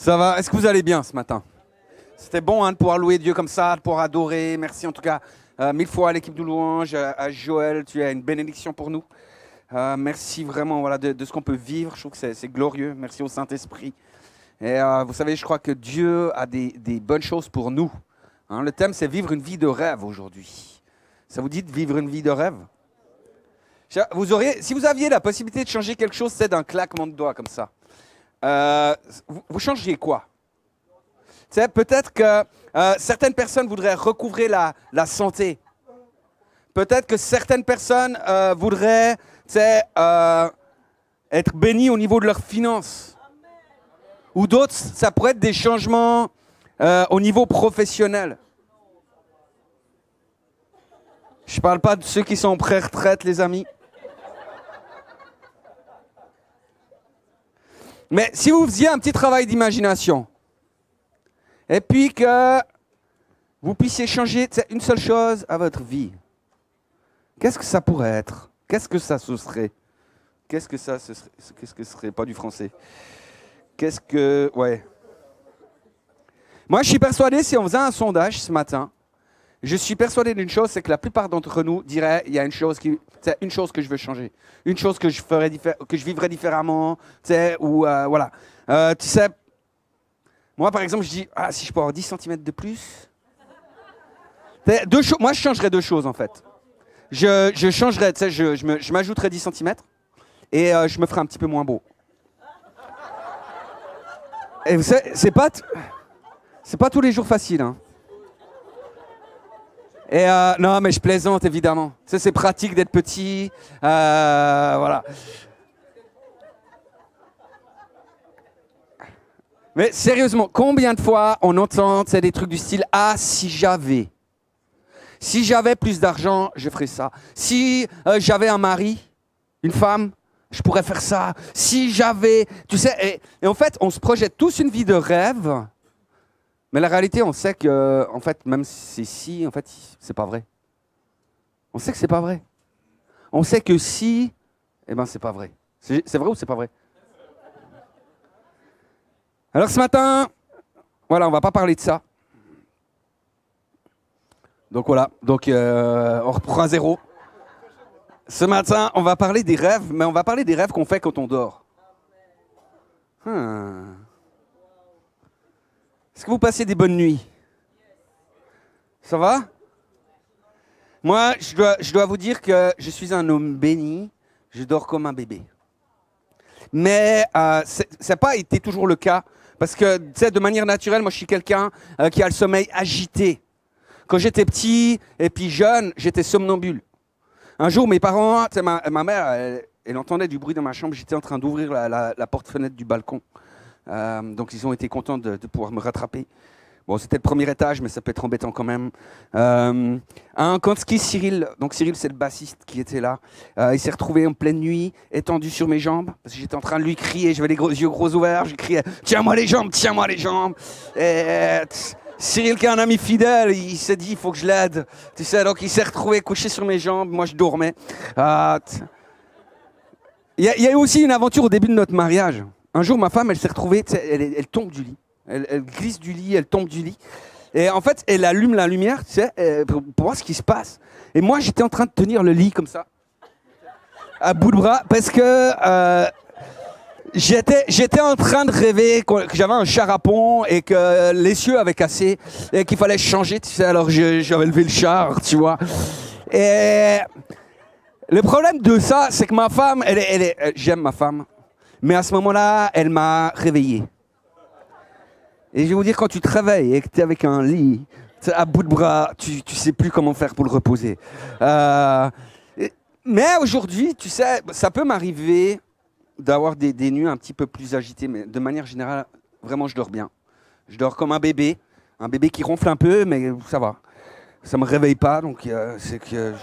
Ça va? Est-ce que vous allez bien ce matin? C'était bon hein, de pouvoir louer Dieu comme ça, de pouvoir adorer. Merci en tout cas mille fois à l'équipe de louange, à Joël. Tu es une bénédiction pour nous. Merci vraiment voilà, de ce qu'on peut vivre. Je trouve que c'est glorieux. Merci au Saint-Esprit. Et vous savez, je crois que Dieu a des bonnes choses pour nous. Hein, le thème, c'est vivre une vie de rêve aujourd'hui. Ça vous dit de vivre une vie de rêve? Si vous aviez la possibilité de changer quelque chose, c'est d'un claquement de doigts comme ça. Vous changeriez quoi? Peut-être que certaines personnes voudraient recouvrer la santé. Peut-être que certaines personnes voudraient être bénies au niveau de leurs finances. Ou d'autres, ça pourrait être des changements au niveau professionnel. Je ne parle pas de ceux qui sont en pré-retraite, les amis. Mais si vous faisiez un petit travail d'imagination, et puis que vous puissiez changer une seule chose à votre vie, qu'est-ce que ça pourrait être? Qu'est-ce que ça se serait? Qu'est-ce que ça ce serait? Qu'est-ce que ce serait? Pas du français. Qu'est-ce que... Ouais. Moi, je suis persuadé, si on faisait un sondage ce matin, je suis persuadé d'une chose, c'est que la plupart d'entre nous diraient, il y a une chose que je veux changer, une chose que je ferais que je vivrais différemment, ou voilà. Tu sais, moi par exemple, je dis, si je peux avoir 10 cm de plus. Moi, je changerais deux choses en fait. Je changerais, tu sais, je m'ajouterais 10 cm et je me ferais un petit peu moins beau. Et vous savez, c'est pas tous les jours facile, hein. Et non, mais je plaisante, évidemment. C'est pratique d'être petit. Voilà. Mais sérieusement, combien de fois on entend des trucs du style « Ah, si j'avais plus d'argent, je ferais ça. Si j'avais un mari, une femme, je pourrais faire ça. Si j'avais... » Tu sais, et en fait, on se projette tous une vie de rêve. Mais la réalité, on sait que, en fait, même si, en fait, c'est pas vrai. On sait que c'est pas vrai. On sait que si, eh ben, c'est pas vrai. C'est vrai ou c'est pas vrai? Alors ce matin, voilà, on va pas parler de ça. Donc voilà, on reprend à zéro. Ce matin, on va parler des rêves, mais on va parler des rêves qu'on fait quand on dort. Est-ce que vous passez des bonnes nuits? Ça va? Moi, je dois vous dire que je suis un homme béni. Je dors comme un bébé. Mais ça n'a pas été toujours le cas. Parce que, tu sais, de manière naturelle, moi, je suis quelqu'un qui a le sommeil agité. Quand j'étais petit et puis jeune, j'étais somnambule. Un jour, mes parents, tu sais, ma mère, elle entendait du bruit dans ma chambre. J'étais en train d'ouvrir la porte-fenêtre du balcon. Donc ils ont été contents de pouvoir me rattraper. Bon, c'était le premier étage, mais ça peut être embêtant quand même. Un Kansky, Cyril, donc Cyril c'est le bassiste qui était là, il s'est retrouvé en pleine nuit, étendu sur mes jambes, parce que j'étais en train de lui crier, j'avais les yeux gros ouverts, je criais « Tiens-moi les jambes, tiens-moi les jambes !» Et Cyril, qui est un ami fidèle, il s'est dit « Il faut que je l'aide !» Tu sais, donc il s'est retrouvé couché sur mes jambes, moi je dormais. Il y a eu aussi une aventure au début de notre mariage. Un jour, ma femme, elle s'est retrouvée, elle tombe du lit. Elle glisse du lit, elle tombe du lit. Et en fait, elle allume la lumière, tu sais, pour voir ce qui se passe. Et moi, j'étais en train de tenir le lit comme ça, à bout de bras, parce que j'étais en train de rêver que j'avais un charapon et que l'essieu avait cassé et qu'il fallait changer, tu sais. Alors, j'avais levé le char, tu vois. Et le problème de ça, c'est que ma femme, j'aime ma femme. Mais à ce moment-là, elle m'a réveillé. Et je vais vous dire, quand tu te réveilles et que tu es avec un lit, à bout de bras, tu sais plus comment faire pour le reposer. Mais aujourd'hui, tu sais, ça peut m'arriver d'avoir des nuits un petit peu plus agitées. Mais de manière générale, vraiment, je dors bien. Je dors comme un bébé qui ronfle un peu, mais ça va. Ça me réveille pas, donc c'est que...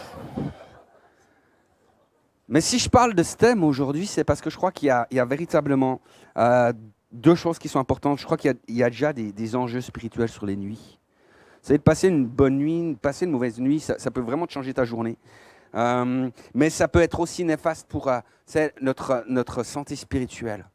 Mais si je parle de ce thème aujourd'hui, c'est parce que je crois qu'il y a véritablement deux choses qui sont importantes. Je crois qu'il y a déjà des enjeux spirituels sur les nuits. C'est de passer une bonne nuit, passer une mauvaise nuit, ça peut vraiment te changer ta journée. Mais ça peut être aussi néfaste pour notre santé spirituelle.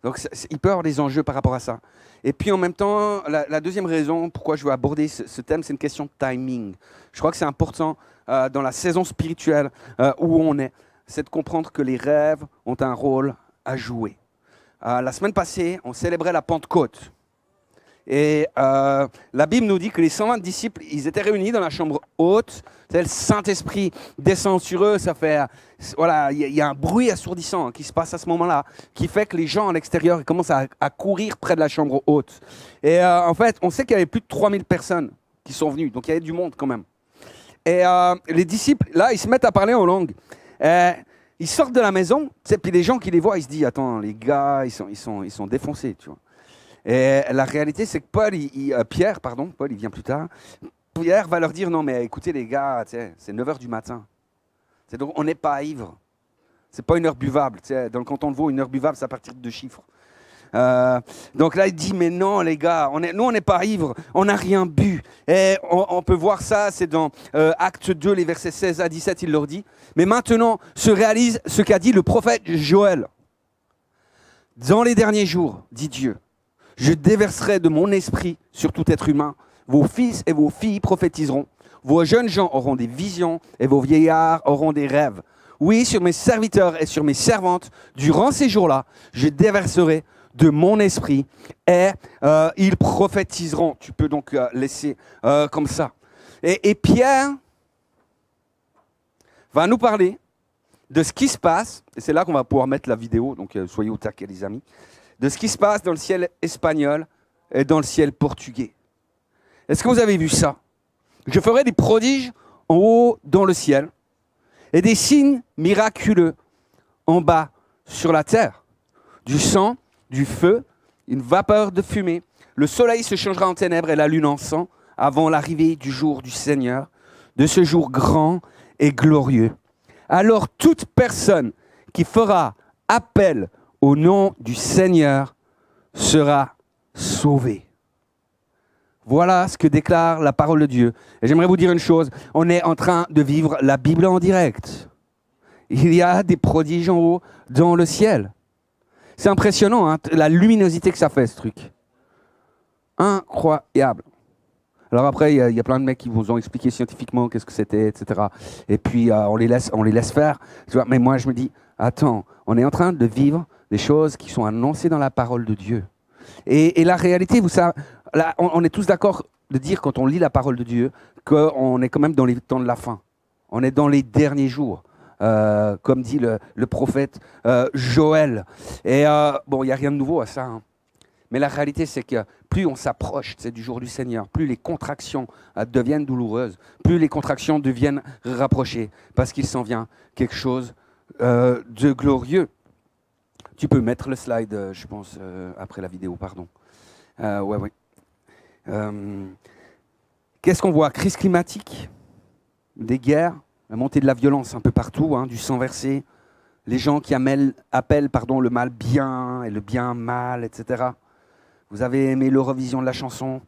Donc il peut y avoir des enjeux par rapport à ça. Et puis en même temps, la deuxième raison pourquoi je veux aborder ce thème, c'est une question de timing. Je crois que c'est important dans la saison spirituelle où on est, c'est de comprendre que les rêves ont un rôle à jouer. La semaine passée, on célébrait la Pentecôte. Et la Bible nous dit que les 120 disciples, ils étaient réunis dans la chambre haute. Le Saint-Esprit descend sur eux. Ça fait, voilà, il y a un bruit assourdissant qui se passe à ce moment-là, qui fait que les gens à l'extérieur commencent à courir près de la chambre haute. Et en fait, on sait qu'il y avait plus de 3000 personnes qui sont venues. Donc il y avait du monde quand même. Et les disciples, là, ils se mettent à parler en langue. Ils sortent de la maison, puis les gens qui les voient, ils se disent, attends, les gars, ils sont défoncés, tu vois. Et la réalité, c'est que Paul, Paul, il vient plus tard. Pierre va leur dire, non, mais écoutez les gars, c'est 9h du matin. Donc on n'est pas ivre. C'est pas une heure buvable. Dans le canton de Vaud, une heure buvable, c'est à partir de 2 chiffres. Donc là, il dit, mais non, les gars, nous, on n'est pas ivres, on n'a rien bu. Et on peut voir ça, c'est dans Acte 2, les versets 16 à 17, il leur dit. Mais maintenant se réalise ce qu'a dit le prophète Joël. Dans les derniers jours, dit Dieu, je déverserai de mon esprit sur tout être humain. Vos fils et vos filles prophétiseront. Vos jeunes gens auront des visions et vos vieillards auront des rêves. Oui, sur mes serviteurs et sur mes servantes, durant ces jours-là, je déverserai de mon esprit et ils prophétiseront. Tu peux donc laisser comme ça. Et Pierre va nous parler de ce qui se passe, et c'est là qu'on va pouvoir mettre la vidéo, donc soyez au taquet les amis, de ce qui se passe dans le ciel espagnol et dans le ciel portugais. Est-ce que vous avez vu ça? Je ferai des prodiges en haut dans le ciel et des signes miraculeux en bas sur la terre. Du sang, du feu, une vapeur de fumée. Le soleil se changera en ténèbres et la lune en sang avant l'arrivée du jour du Seigneur, de ce jour grand et glorieux. Alors toute personne qui fera appel au nom du Seigneur sera sauvée. Voilà ce que déclare la parole de Dieu. Et j'aimerais vous dire une chose, on est en train de vivre la Bible en direct. Il y a des prodiges en haut dans le ciel. C'est impressionnant, hein, la luminosité que ça fait, ce truc. Incroyable. Alors après, il y a plein de mecs qui vous ont expliqué scientifiquement qu'est-ce que c'était, etc. Et puis, on les laisse faire. Tu vois, mais moi, je me dis, attends, on est en train de vivre des choses qui sont annoncées dans la parole de Dieu. Et la réalité, vous savez, là, on est tous d'accord de dire, quand on lit la parole de Dieu, qu'on est quand même dans les temps de la fin. On est dans les derniers jours. Comme dit le prophète Joël. Et bon, il n'y a rien de nouveau à ça. Hein. Mais la réalité, c'est que plus on s'approche du jour du Seigneur, plus les contractions deviennent douloureuses, plus les contractions deviennent rapprochées, parce qu'il s'en vient quelque chose de glorieux. Tu peux mettre le slide, je pense, après la vidéo, pardon. Ouais. Qu'est-ce qu'on voit? Crise climatique, des guerres, la montée de la violence un peu partout, hein, du sang versé, les gens qui appellent le mal bien et le bien mal, etc. Vous avez aimé l'Eurovision de la chanson,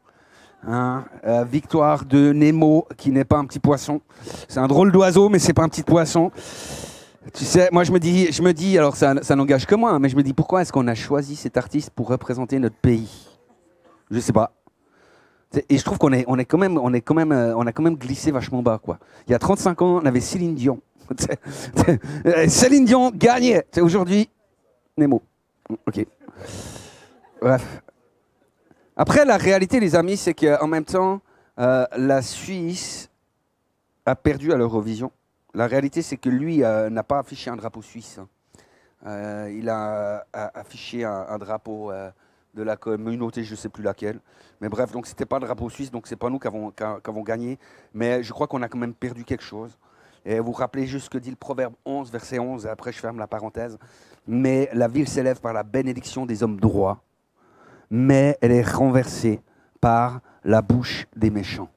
hein, victoire de Nemo, qui n'est pas un petit poisson. C'est un drôle d'oiseau, mais c'est pas un petit poisson. Tu sais, moi je me dis, alors ça n'engage que moi, hein, mais je me dis pourquoi est-ce qu'on a choisi cet artiste pour représenter notre pays? Je sais pas. Et je trouve qu'on a quand même glissé vachement bas, quoi. Il y a 35 ans, on avait Céline Dion. Céline Dion gagnait. Aujourd'hui, Nemo. Ok. Bref. Après, la réalité, les amis, c'est qu'en même temps, la Suisse a perdu à l'Eurovision. La réalité, c'est que lui n'a pas affiché un drapeau suisse. Il a affiché un drapeau de la communauté, je ne sais plus laquelle. Mais bref, donc c'était pas le drapeau suisse, donc c'est pas nous qui avons gagné. Mais je crois qu'on a quand même perdu quelque chose. Et vous vous rappelez juste ce que dit le Proverbe 11, verset 11, et après je ferme la parenthèse. Mais la ville s'élève par la bénédiction des hommes droits, mais elle est renversée par la bouche des méchants.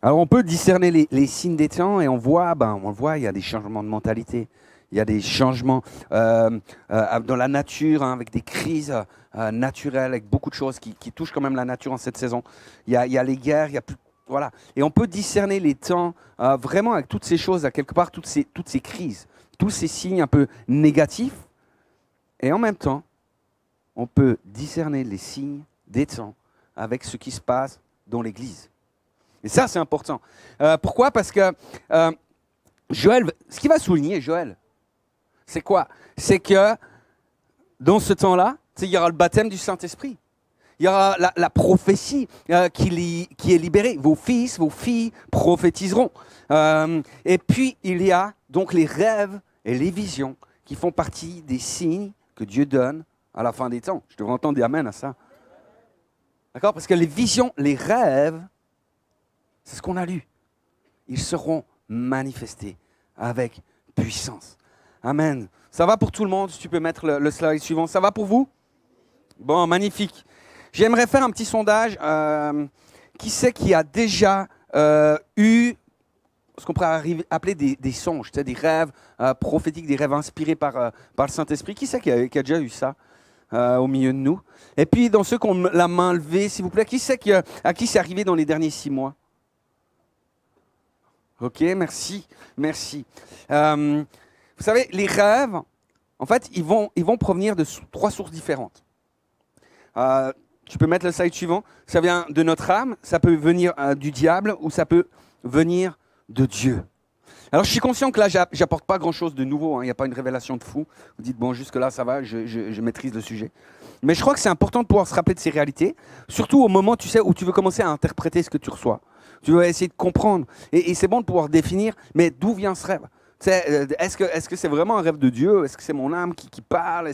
Alors on peut discerner les signes des temps et on le voit, il y a des changements de mentalité. Il y a des changements dans la nature, hein, avec des crises naturelles, avec beaucoup de choses qui touchent quand même la nature en cette saison. Il y a les guerres, il y a plus, voilà. Et on peut discerner les temps vraiment avec toutes ces choses, à quelque part, toutes ces crises, tous ces signes un peu négatifs. Et en même temps, on peut discerner les signes des temps avec ce qui se passe dans l'Église. Et ça, c'est important. Pourquoi? Parce que Joël, ce qu'il va souligner, Joël, c'est quoi? C'est que dans ce temps-là, il y aura le baptême du Saint-Esprit. Il y aura la prophétie qui est libérée. Vos fils, vos filles prophétiseront. Et puis, il y a donc les rêves et les visions qui font partie des signes que Dieu donne à la fin des temps. Je devrais entendre des amen à ça. D'accord? Parce que les visions, les rêves, c'est ce qu'on a lu. Ils seront manifestés avec puissance. Amen. Ça va pour tout le monde? Si tu peux mettre le slide suivant. Ça va pour vous? Bon, magnifique. J'aimerais faire un petit sondage. Qui c'est qui a déjà eu ce qu'on pourrait appeler des songes, des rêves prophétiques, des rêves inspirés par le Saint-Esprit? Qui c'est qui a déjà eu ça au milieu de nous? Et puis, dans ceux qui ont la main levée, s'il vous plaît, qui c'est à qui c'est arrivé dans les derniers 6 mois? Ok, merci, merci. Vous savez, les rêves, en fait, ils vont provenir de 3 sources différentes. Tu peux mettre le slide suivant. Ça vient de notre âme, ça peut venir du diable ou ça peut venir de Dieu. Alors, je suis conscient que là, j'apporte pas grand-chose de nouveau. Hein. Il n'y a pas une révélation de fou. Vous dites, bon, jusque-là, ça va, je maîtrise le sujet. Mais je crois que c'est important de pouvoir se rappeler de ces réalités, surtout au moment, tu sais, où tu veux commencer à interpréter ce que tu reçois. Tu veux essayer de comprendre. Et c'est bon de pouvoir définir, mais d'où vient ce rêve? Est-ce que c'est vraiment un rêve de Dieu? Est-ce que c'est mon âme qui parle?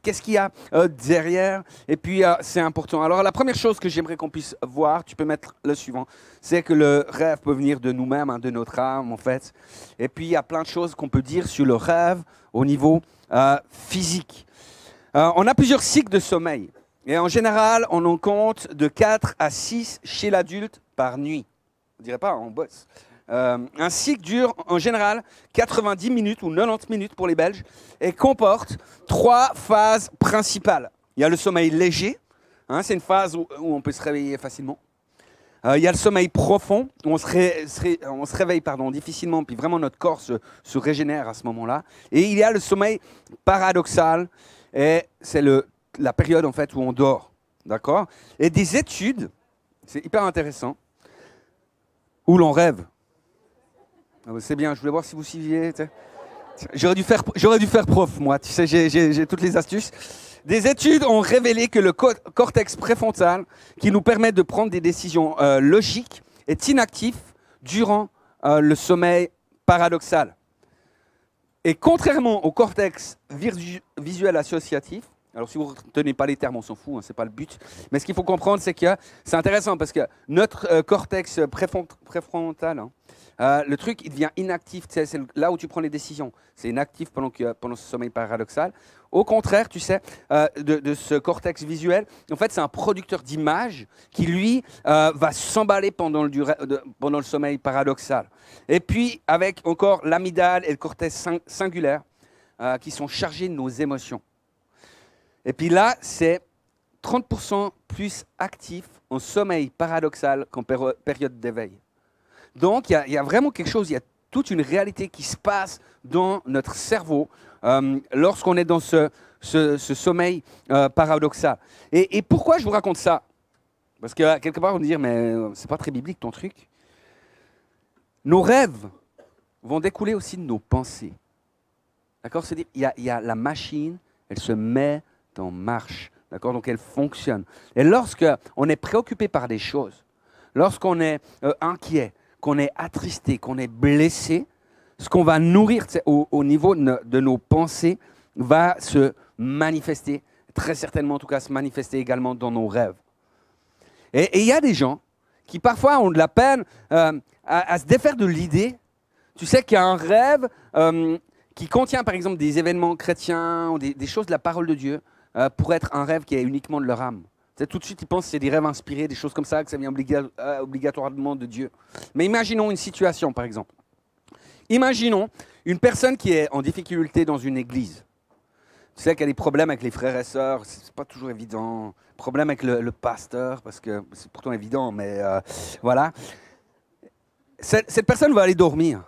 Qu'est-ce qu'il y a derrière? Et puis, c'est important. Alors, la première chose que j'aimerais qu'on puisse voir, tu peux mettre le suivant, c'est que le rêve peut venir de nous-mêmes, hein, de notre âme, en fait. Et puis, il y a plein de choses qu'on peut dire sur le rêve au niveau physique. On a plusieurs cycles de sommeil. Et en général, on en compte de 4 à 6 chez l'adulte par nuit. On ne dirait pas, on bosse. Un cycle dure en général 90 minutes ou 90 minutes pour les Belges et comporte 3 phases principales. Il y a le sommeil léger, hein, c'est une phase où on peut se réveiller facilement. Il y a le sommeil profond, où on se réveille difficilement, puis vraiment notre corps se régénère à ce moment-là. Et il y a le sommeil paradoxal, et c'est la période en fait où on dort. D'accord? Et des études, c'est hyper intéressant, où l'on rêve. C'est bien, je voulais voir si vous suiviez. J'aurais dû faire prof, moi. Tu sais, j'ai toutes les astuces. Des études ont révélé que le cortex préfrontal, qui nous permet de prendre des décisions logiques, est inactif durant le sommeil paradoxal. Et contrairement au cortex visuel associatif, alors si vous ne retenez pas les termes, on s'en fout, hein, ce n'est pas le but. Mais ce qu'il faut comprendre, c'est que c'est intéressant parce que notre cortex préfrontal, le truc, il devient inactif. C'est là où tu prends les décisions. C'est inactif pendant ce sommeil paradoxal. Au contraire, tu sais, de ce cortex visuel, en fait, c'est un producteur d'images qui, lui, va s'emballer pendant le sommeil paradoxal. Et puis, avec encore l'amygdale et le cortex singulaire qui sont chargés de nos émotions. Et puis là, c'est 30% plus actif en sommeil paradoxal qu'en période d'éveil. Donc, il y a vraiment quelque chose, il y a toute une réalité qui se passe dans notre cerveau lorsqu'on est dans ce sommeil paradoxal. Et pourquoi je vous raconte ça? Parce que quelque part, on va dire, mais c'est pas très biblique ton truc. Nos rêves vont découler aussi de nos pensées. D'accord? C'est-à-dire, il y a la machine, elle se met en marche. D'accord? Donc, elle fonctionne. Et lorsqu'on est préoccupé par des choses, lorsqu'on est inquiet, qu'on est attristé, qu'on est blessé, ce qu'on va nourrir au niveau de nos pensées va se manifester, très certainement en tout cas se manifester également dans nos rêves. Et il y a des gens qui parfois ont de la peine à se défaire de l'idée, tu sais qu'il y a un rêve qui contient par exemple des événements chrétiens ou des choses de la parole de Dieu pour être un rêve qui est uniquement de leur âme. Tout de suite, ils pensent que c'est des rêves inspirés, des choses comme ça, que ça vient obligatoirement de Dieu. Mais imaginons une situation, par exemple. Imaginons une personne qui est en difficulté dans une église. Tu sais qu'il y a des problèmes avec les frères et sœurs, c'est pas toujours évident. Problème avec le pasteur, parce que c'est pourtant évident, mais voilà. Cette personne va aller dormir.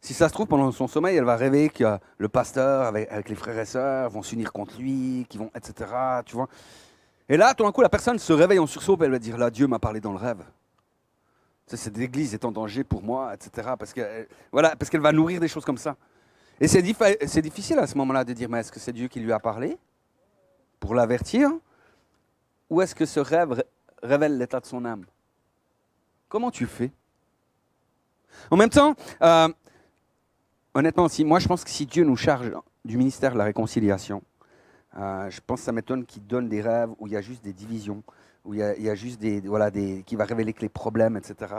Si ça se trouve, pendant son sommeil, elle va rêver que le pasteur, avec les frères et sœurs, vont s'unir contre lui, qu'ils vont, etc. Tu vois. Et là, tout d'un coup, la personne se réveille en sursaut, et elle va dire, là, Dieu m'a parlé dans le rêve. Cette église est en danger pour moi, etc. Parce qu'elle va nourrir des choses comme ça. Et c'est difficile à ce moment-là de dire, mais est-ce que c'est Dieu qui lui a parlé pour l'avertir? Ou est-ce que ce rêve révèle l'état de son âme? Comment tu fais? En même temps, honnêtement, moi je pense que si Dieu nous charge du ministère de la réconciliation, je pense que ça m'étonne qu'il donne des rêves où il y a juste des divisions, où il y a juste qui va révéler que les problèmes, etc.,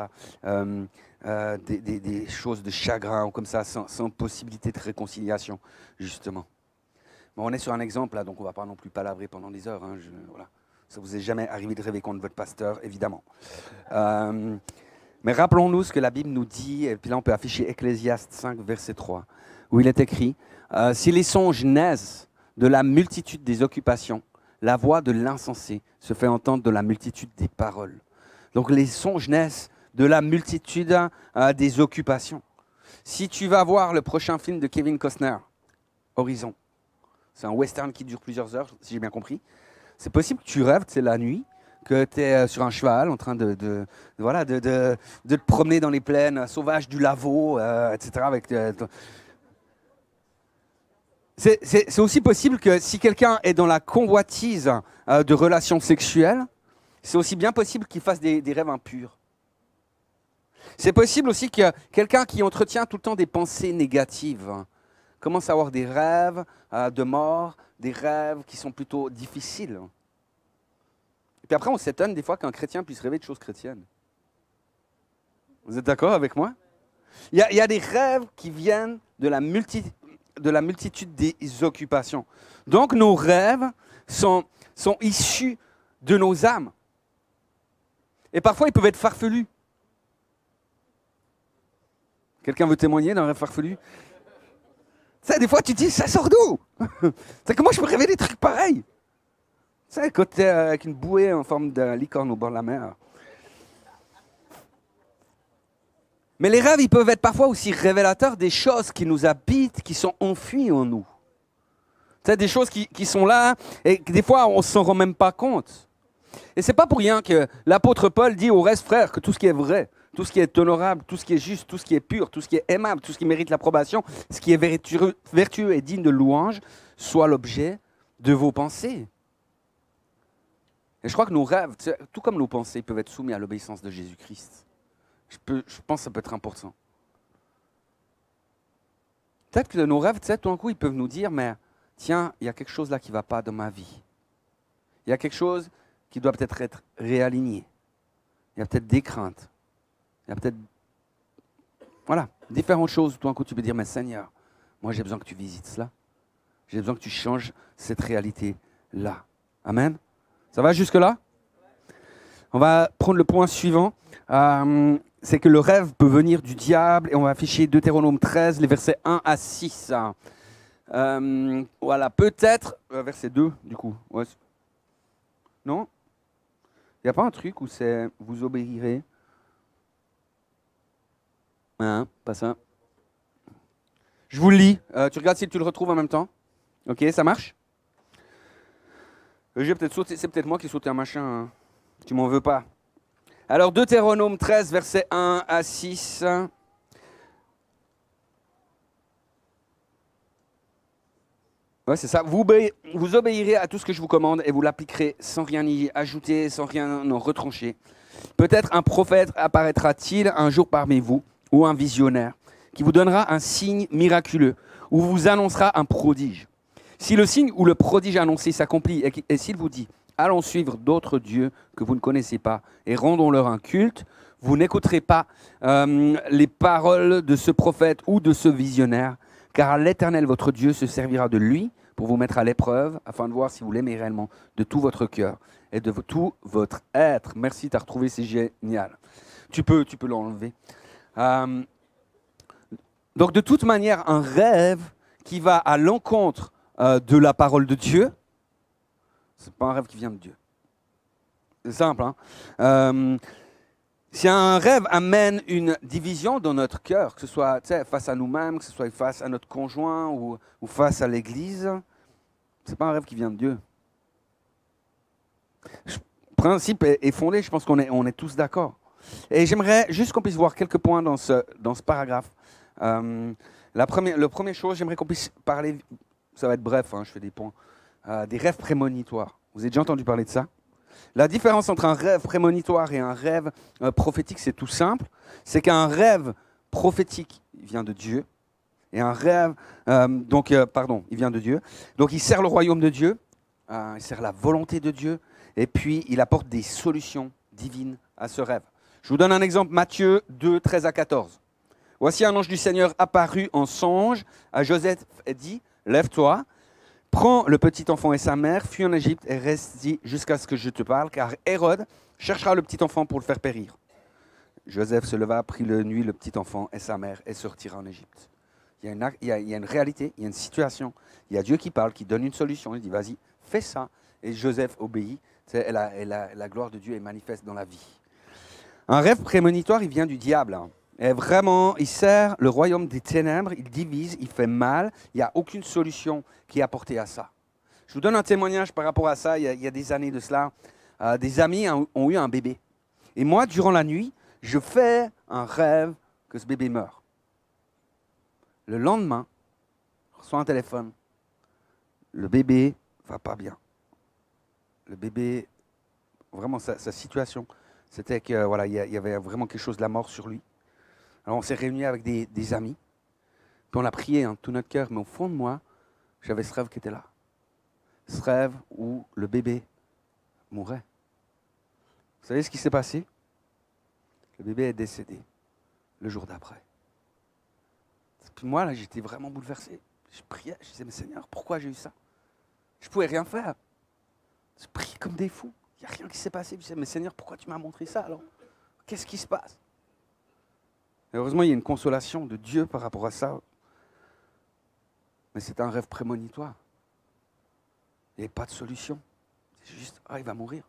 des choses de chagrin ou comme ça, sans possibilité de réconciliation, justement. Bon, on est sur un exemple, là, donc on ne va pas non plus palabrer pendant des heures. Hein, voilà. Ça ne vous est jamais arrivé de rêver contre votre pasteur, évidemment. Mais rappelons-nous ce que la Bible nous dit, et puis là on peut afficher Ecclésiaste 5, verset 3, où il est écrit « Si les songes naissent de la multitude des occupations, la voix de l'insensé se fait entendre de la multitude des paroles. » Donc les songes naissent de la multitude des occupations. Si tu vas voir le prochain film de Kevin Costner, Horizon, c'est un western qui dure plusieurs heures, si j'ai bien compris, c'est possible que tu rêves, c'est la nuit, que tu es sur un cheval en train de te promener dans les plaines sauvages du Lavaux, etc. C'est aussi possible que si quelqu'un est dans la convoitise de relations sexuelles, c'est aussi bien possible qu'il fasse des rêves impurs. C'est possible aussi que quelqu'un qui entretient tout le temps des pensées négatives commence à avoir des rêves de mort, des rêves qui sont plutôt difficiles. Et puis après, on s'étonne des fois qu'un chrétien puisse rêver de choses chrétiennes. Vous êtes d'accord avec moi? Il y a des rêves qui viennent de la multitude des occupations. Donc nos rêves sont issus de nos âmes. Et parfois, ils peuvent être farfelus. Quelqu'un veut témoigner d'un rêve farfelu? Ça, des fois, tu te dis, ça sort d'où? Comment je peux rêver des trucs pareils? Tu sais, quand tu es avec une bouée en forme de licorne au bord de la mer. Mais les rêves, ils peuvent être parfois aussi révélateurs des choses qui nous habitent, qui sont enfuies en nous. Tu sais, des choses qui sont là et que des fois, on ne s'en rend même pas compte. Et ce n'est pas pour rien que l'apôtre Paul dit au reste, frère, que tout ce qui est vrai, tout ce qui est honorable, tout ce qui est juste, tout ce qui est pur, tout ce qui est aimable, tout ce qui mérite l'approbation, ce qui est vertueux et digne de louange, soit l'objet de vos pensées. Et je crois que nos rêves, tout comme nos pensées, peuvent être soumis à l'obéissance de Jésus-Christ. Je pense que ça peut être important. Peut-être que nos rêves, tout d'un coup, ils peuvent nous dire, mais tiens, il y a quelque chose là qui ne va pas dans ma vie. Il y a quelque chose qui doit peut-être être réaligné. Il y a peut-être des craintes. Il y a peut-être, voilà, différentes choses. Tout d'un coup, tu peux dire, mais Seigneur, moi j'ai besoin que tu visites cela. J'ai besoin que tu changes cette réalité-là. Amen. Ça va jusque-là? On va prendre le point suivant. C'est que le rêve peut venir du diable. Et on va afficher Deutéronome 13, les versets 1 à 6. Voilà, peut-être, verset 2 du coup. Ouais. Non? Il n'y a pas un truc où c'est « vous obéirez » Hein, pas ça. Je vous le lis. Tu regardes si tu le retrouves en même temps. Ok, ça marche? J'ai peut-être sauté, c'est peut-être moi qui ai sauté un machin. Hein. Tu m'en veux pas. Alors, Deutéronome 13, versets 1 à 6. Ouais, c'est ça. Vous obéirez à tout ce que je vous commande et vous l'appliquerez sans rien y ajouter, sans rien en retrancher. Peut-être un prophète apparaîtra-t-il un jour parmi vous, ou un visionnaire, qui vous donnera un signe miraculeux, ou vous annoncera un prodige. Si le signe ou le prodige annoncé s'accomplit, et s'il vous dit « Allons suivre d'autres dieux que vous ne connaissez pas, et rendons-leur un culte », vous n'écouterez pas les paroles de ce prophète ou de ce visionnaire, car l'Éternel, votre Dieu, se servira de lui pour vous mettre à l'épreuve, afin de voir si vous l'aimez réellement de tout votre cœur et de tout votre être. Merci, tu as retrouvé, c'est génial. Tu peux l'enlever. Donc, de toute manière, un rêve qui va à l'encontre de la parole de Dieu, ce n'est pas un rêve qui vient de Dieu. C'est simple, hein. Si un rêve amène une division dans notre cœur, que ce soit face à nous-mêmes, que ce soit face à notre conjoint ou face à l'Église, ce n'est pas un rêve qui vient de Dieu. Le principe est fondé, je pense qu'on est tous d'accord. Et j'aimerais juste qu'on puisse voir quelques points dans ce paragraphe. La première chose, j'aimerais qu'on puisse parler, ça va être bref, hein, je fais des points, des rêves prémonitoires. Vous avez déjà entendu parler de ça? La différence entre un rêve prémonitoire et un rêve prophétique, c'est tout simple. C'est qu'un rêve prophétique, il vient de Dieu. Et un rêve, il vient de Dieu. Donc il sert le royaume de Dieu, il sert la volonté de Dieu, et puis il apporte des solutions divines à ce rêve. Je vous donne un exemple, Matthieu 2, 13 à 14. Voici un ange du Seigneur apparu en songe à Joseph et dit, lève-toi, prends le petit enfant et sa mère, fuis en Égypte et reste-y jusqu'à ce que je te parle, car Hérode cherchera le petit enfant pour le faire périr. Joseph se leva, prit la nuit le petit enfant et sa mère et sortira en Égypte. Il y a une réalité, il y a une situation, il y a Dieu qui parle, qui donne une solution, il dit vas-y, fais ça. Et Joseph obéit, et la gloire de Dieu est manifeste dans la vie. Un rêve prémonitoire, il vient du diable. Et vraiment, il sert le royaume des ténèbres, il divise, il fait mal, il n'y a aucune solution qui est apportée à ça. Je vous donne un témoignage par rapport à ça, il y a des années de cela. Des amis ont eu un bébé. Et moi, durant la nuit, je fais un rêve que ce bébé meurt. Le lendemain, je reçois un téléphone. Le bébé ne va pas bien. Le bébé, vraiment sa situation, c'était que voilà, il y avait vraiment quelque chose de la mort sur lui. Alors on s'est réunis avec des amis, puis on a prié tout notre cœur, mais au fond de moi, j'avais ce rêve qui était là. Ce rêve où le bébé mourait. Vous savez ce qui s'est passé? Le bébé est décédé le jour d'après. Puis moi, là, j'étais vraiment bouleversé. Je priais, je disais, mais Seigneur, pourquoi j'ai eu ça? Je ne pouvais rien faire. Je priais comme des fous. Il n'y a rien qui s'est passé. Je disais, mais Seigneur, pourquoi tu m'as montré ça alors? Qu'est-ce qui se passe? Et heureusement, il y a une consolation de Dieu par rapport à ça. Mais c'est un rêve prémonitoire. Il n'y a pas de solution. C'est juste, il va mourir.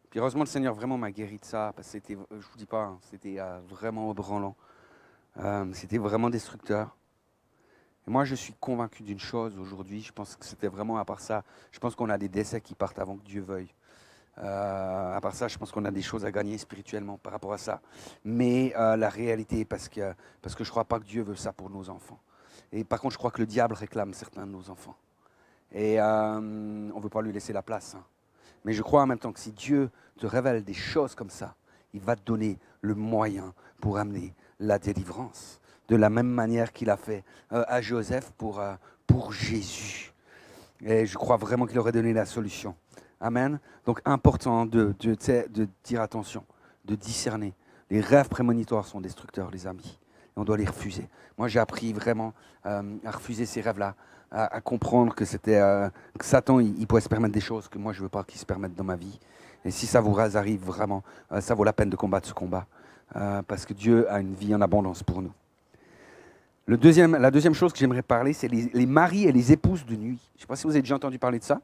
Puis heureusement, le Seigneur vraiment m'a guéri de ça, parce que c'était, je ne vous dis pas, c'était vraiment ébranlant. C'était vraiment destructeur. Et moi, je suis convaincu d'une chose aujourd'hui, je pense que c'était vraiment à part ça, je pense qu'on a des décès qui partent avant que Dieu veuille. À part ça, je pense qu'on a des choses à gagner spirituellement par rapport à ça. Mais la réalité, parce que je ne crois pas que Dieu veut ça pour nos enfants. Et par contre, je crois que le diable réclame certains de nos enfants. Et on ne veut pas lui laisser la place. Hein. Mais je crois en même temps que si Dieu te révèle des choses comme ça, il va te donner le moyen pour amener la délivrance. De la même manière qu'il a fait à Joseph pour Jésus. Et je crois vraiment qu'il aurait donné la solution. Amen. Donc important de dire attention, de discerner. Les rêves prémonitoires sont destructeurs, les amis. Et on doit les refuser. Moi, j'ai appris vraiment à refuser ces rêves-là, à comprendre que c'était que Satan, il pouvait se permettre des choses que moi, je ne veux pas qu'il se permette dans ma vie. Et si ça vous arrive vraiment, ça vaut la peine de combattre ce combat. Parce que Dieu a une vie en abondance pour nous. La deuxième chose que j'aimerais parler, c'est les maris et les épouses de nuit. Je ne sais pas si vous avez déjà entendu parler de ça.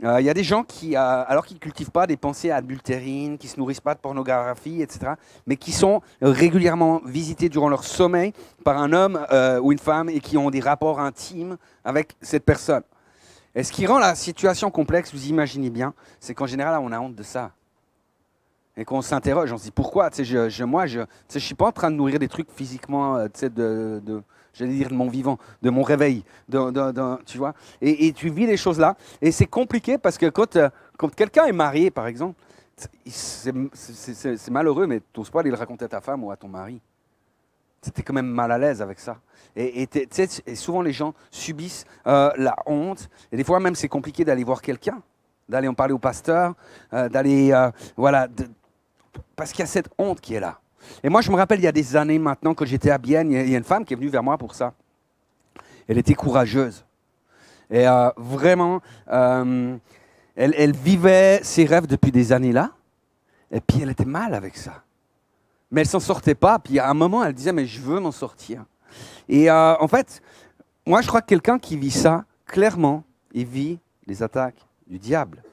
Il y a des gens qui, alors qu'ils ne cultivent pas des pensées adultérines, qui ne se nourrissent pas de pornographie, etc., mais qui sont régulièrement visités durant leur sommeil par un homme ou une femme et qui ont des rapports intimes avec cette personne. Et ce qui rend la situation complexe, vous imaginez bien, c'est qu'en général, on a honte de ça. Et qu'on s'interroge, on se dit pourquoi? Je ne suis pas en train de nourrir des trucs physiquement, j'allais dire de mon vivant, de mon réveil, tu vois. Et tu vis les choses là. Et c'est compliqué parce que quand quelqu'un est marié, par exemple, c'est malheureux, mais tu n'oses pas aller le raconter à ta femme ou à ton mari. Tu es quand même mal à l'aise avec ça. Et souvent, les gens subissent la honte. Et des fois, même, c'est compliqué d'aller voir quelqu'un, d'aller en parler au pasteur, parce qu'il y a cette honte qui est là. Et moi, je me rappelle, il y a des années maintenant, quand j'étais à Bienne, il y a une femme qui est venue vers moi pour ça. Elle était courageuse. Et vraiment, elle vivait ses rêves depuis des années là. Et puis, elle était mal avec ça. Mais elle ne s'en sortait pas. Puis, à un moment, elle disait, mais je veux m'en sortir. Et en fait, moi, je crois que quelqu'un qui vit ça, clairement, il vit les attaques du diable.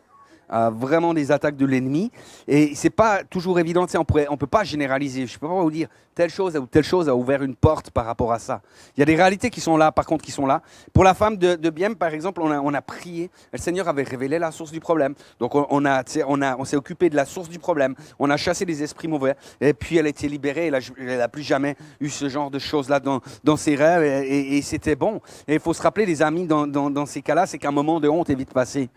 vraiment des attaques de l'ennemi. Et c'est pas toujours évident, tu sais, on peut pas généraliser. Je peux pas vous dire telle chose ou telle chose a ouvert une porte par rapport à ça. Il y a des réalités qui sont là, par contre, qui sont là. Pour la femme de Biem, par exemple, on a prié. Le Seigneur avait révélé la source du problème. Donc on s'est occupé de la source du problème. On a chassé les esprits mauvais. Et puis elle a été libérée. Elle n'a plus jamais eu ce genre de choses-là dans ses rêves. Et c'était bon. Et il faut se rappeler, les amis, dans ces cas-là, c'est qu'un moment de honte est vite passé.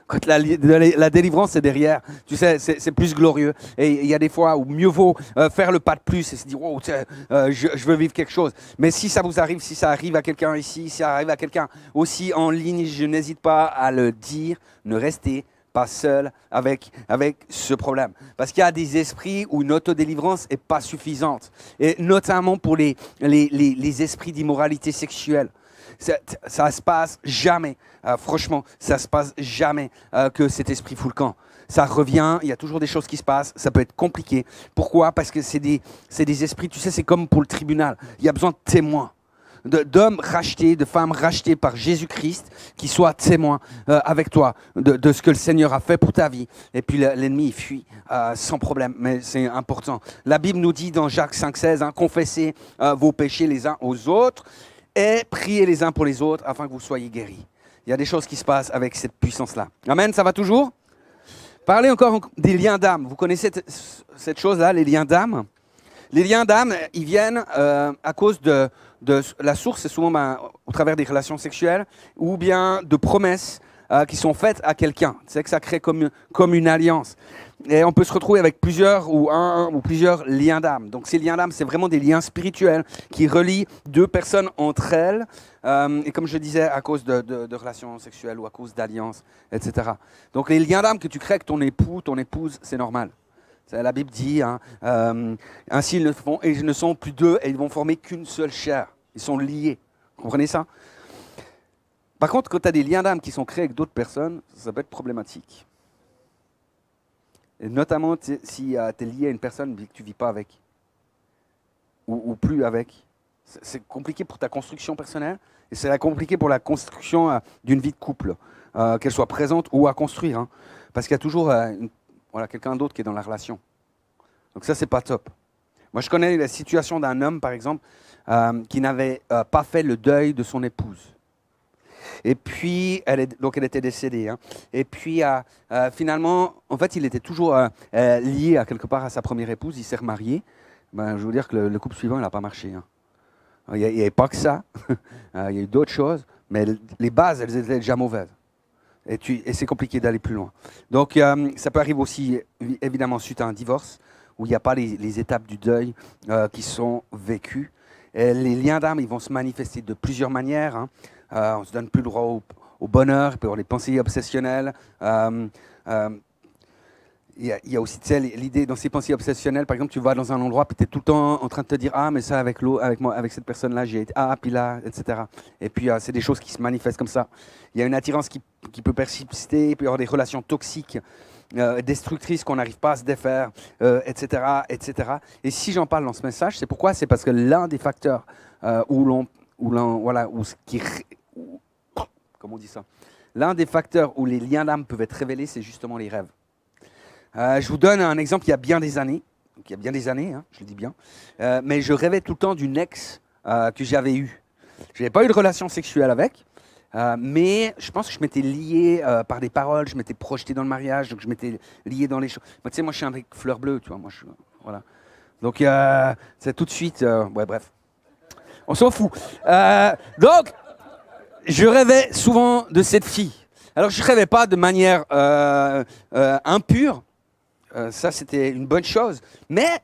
Quand la délivrance est derrière, tu sais, c'est plus glorieux. Et il y a des fois où mieux vaut faire le pas de plus et se dire, wow, je veux vivre quelque chose. Mais si ça vous arrive, si ça arrive à quelqu'un ici, si ça arrive à quelqu'un aussi en ligne, je n'hésite pas à le dire, ne restez pas seul avec ce problème. Parce qu'il y a des esprits où une autodélivrance n'est pas suffisante. Et notamment pour les esprits d'immoralité sexuelle. Ça se passe jamais, franchement, ça se passe jamais que cet esprit fout le camp. Ça revient, il y a toujours des choses qui se passent, ça peut être compliqué. Pourquoi? Parce que c'est des esprits, tu sais, c'est comme pour le tribunal. Il y a besoin de témoins, d'hommes rachetés, de femmes rachetées par Jésus-Christ, qui soient témoins avec toi de ce que le Seigneur a fait pour ta vie. Et puis l'ennemi, il fuit sans problème, mais c'est important. La Bible nous dit dans Jacques 5,16, hein, confessez vos péchés les uns aux autres, et priez les uns pour les autres afin que vous soyez guéris. Il y a des choses qui se passent avec cette puissance-là. Amen, ça va toujours? Parlez encore des liens d'âme. Vous connaissez cette chose-là, les liens d'âme? Les liens d'âme, ils viennent à cause de la source, c'est souvent au travers des relations sexuelles, ou bien de promesses qui sont faites à quelqu'un. C'est que ça crée comme une alliance. Et on peut se retrouver avec plusieurs ou un ou plusieurs liens d'âme. Donc ces liens d'âme, c'est vraiment des liens spirituels qui relient deux personnes entre elles. Et comme je disais, à cause de relations sexuelles ou à cause d'alliances, etc. Donc les liens d'âme que tu crées avec ton époux, ton épouse, c'est normal. La Bible dit, hein, ainsi ils ne sont plus deux et ils vont former qu'une seule chair. Ils sont liés. Vous comprenez ça? Par contre, quand tu as des liens d'âme qui sont créés avec d'autres personnes, ça peut être problématique. Et notamment si tu es lié à une personne que tu ne vis pas avec, ou plus avec. C'est compliqué pour ta construction personnelle, et c'est compliqué pour la construction d'une vie de couple, qu'elle soit présente ou à construire. Hein, parce qu'il y a toujours quelqu'un d'autre qui est dans la relation. Donc ça, c'est pas top. Moi, je connais la situation d'un homme, par exemple, qui n'avait pas fait le deuil de son épouse. Et puis, elle était décédée. Hein. Et puis, finalement, en fait, il était toujours lié à quelque part à sa première épouse. Il s'est remarié. Ben, je veux dire que le couple suivant, il n'a pas marché. Hein. Il n'y avait pas que ça. Il y a eu d'autres choses. Mais les bases, elles étaient déjà mauvaises. Et c'est compliqué d'aller plus loin. Donc, ça peut arriver aussi, évidemment, suite à un divorce, où il n'y a pas les étapes du deuil qui sont vécues. Et les liens d'âme, ils vont se manifester de plusieurs manières. Hein. On ne se donne plus le droit au bonheur, il peut y avoir les pensées obsessionnelles. Il y a aussi l'idée dans ces pensées obsessionnelles, par exemple, tu vas dans un endroit, puis tu es tout le temps en train de te dire « Ah, mais ça, avec cette personne-là, j'ai été... Ah, puis là, etc. » Et puis, c'est des choses qui se manifestent comme ça. Il y a une attirance qui peut persister, il peut y avoir des relations toxiques, destructrices qu'on n'arrive pas à se défaire, etc., etc. Et si j'en parle dans ce message, c'est pourquoi? C'est parce que l'un des facteurs comment on dit ça? L'un des facteurs où les liens d'âme peuvent être révélés, c'est justement les rêves. Je vous donne un exemple il y a bien des années. Donc, il y a bien des années, hein, je le dis bien. Mais je rêvais tout le temps d'une ex que j'avais eue. Je n'avais pas eu de relation sexuelle avec, mais je pense que je m'étais lié par des paroles, je m'étais projeté dans le mariage, donc je m'étais lié dans les choses. Tu sais, moi je suis un mec fleur bleue, tu vois. Voilà. Donc c'est tout de suite... ouais, bref. On s'en fout. Donc, je rêvais souvent de cette fille. Alors, je ne rêvais pas de manière impure. Ça, c'était une bonne chose. Mais,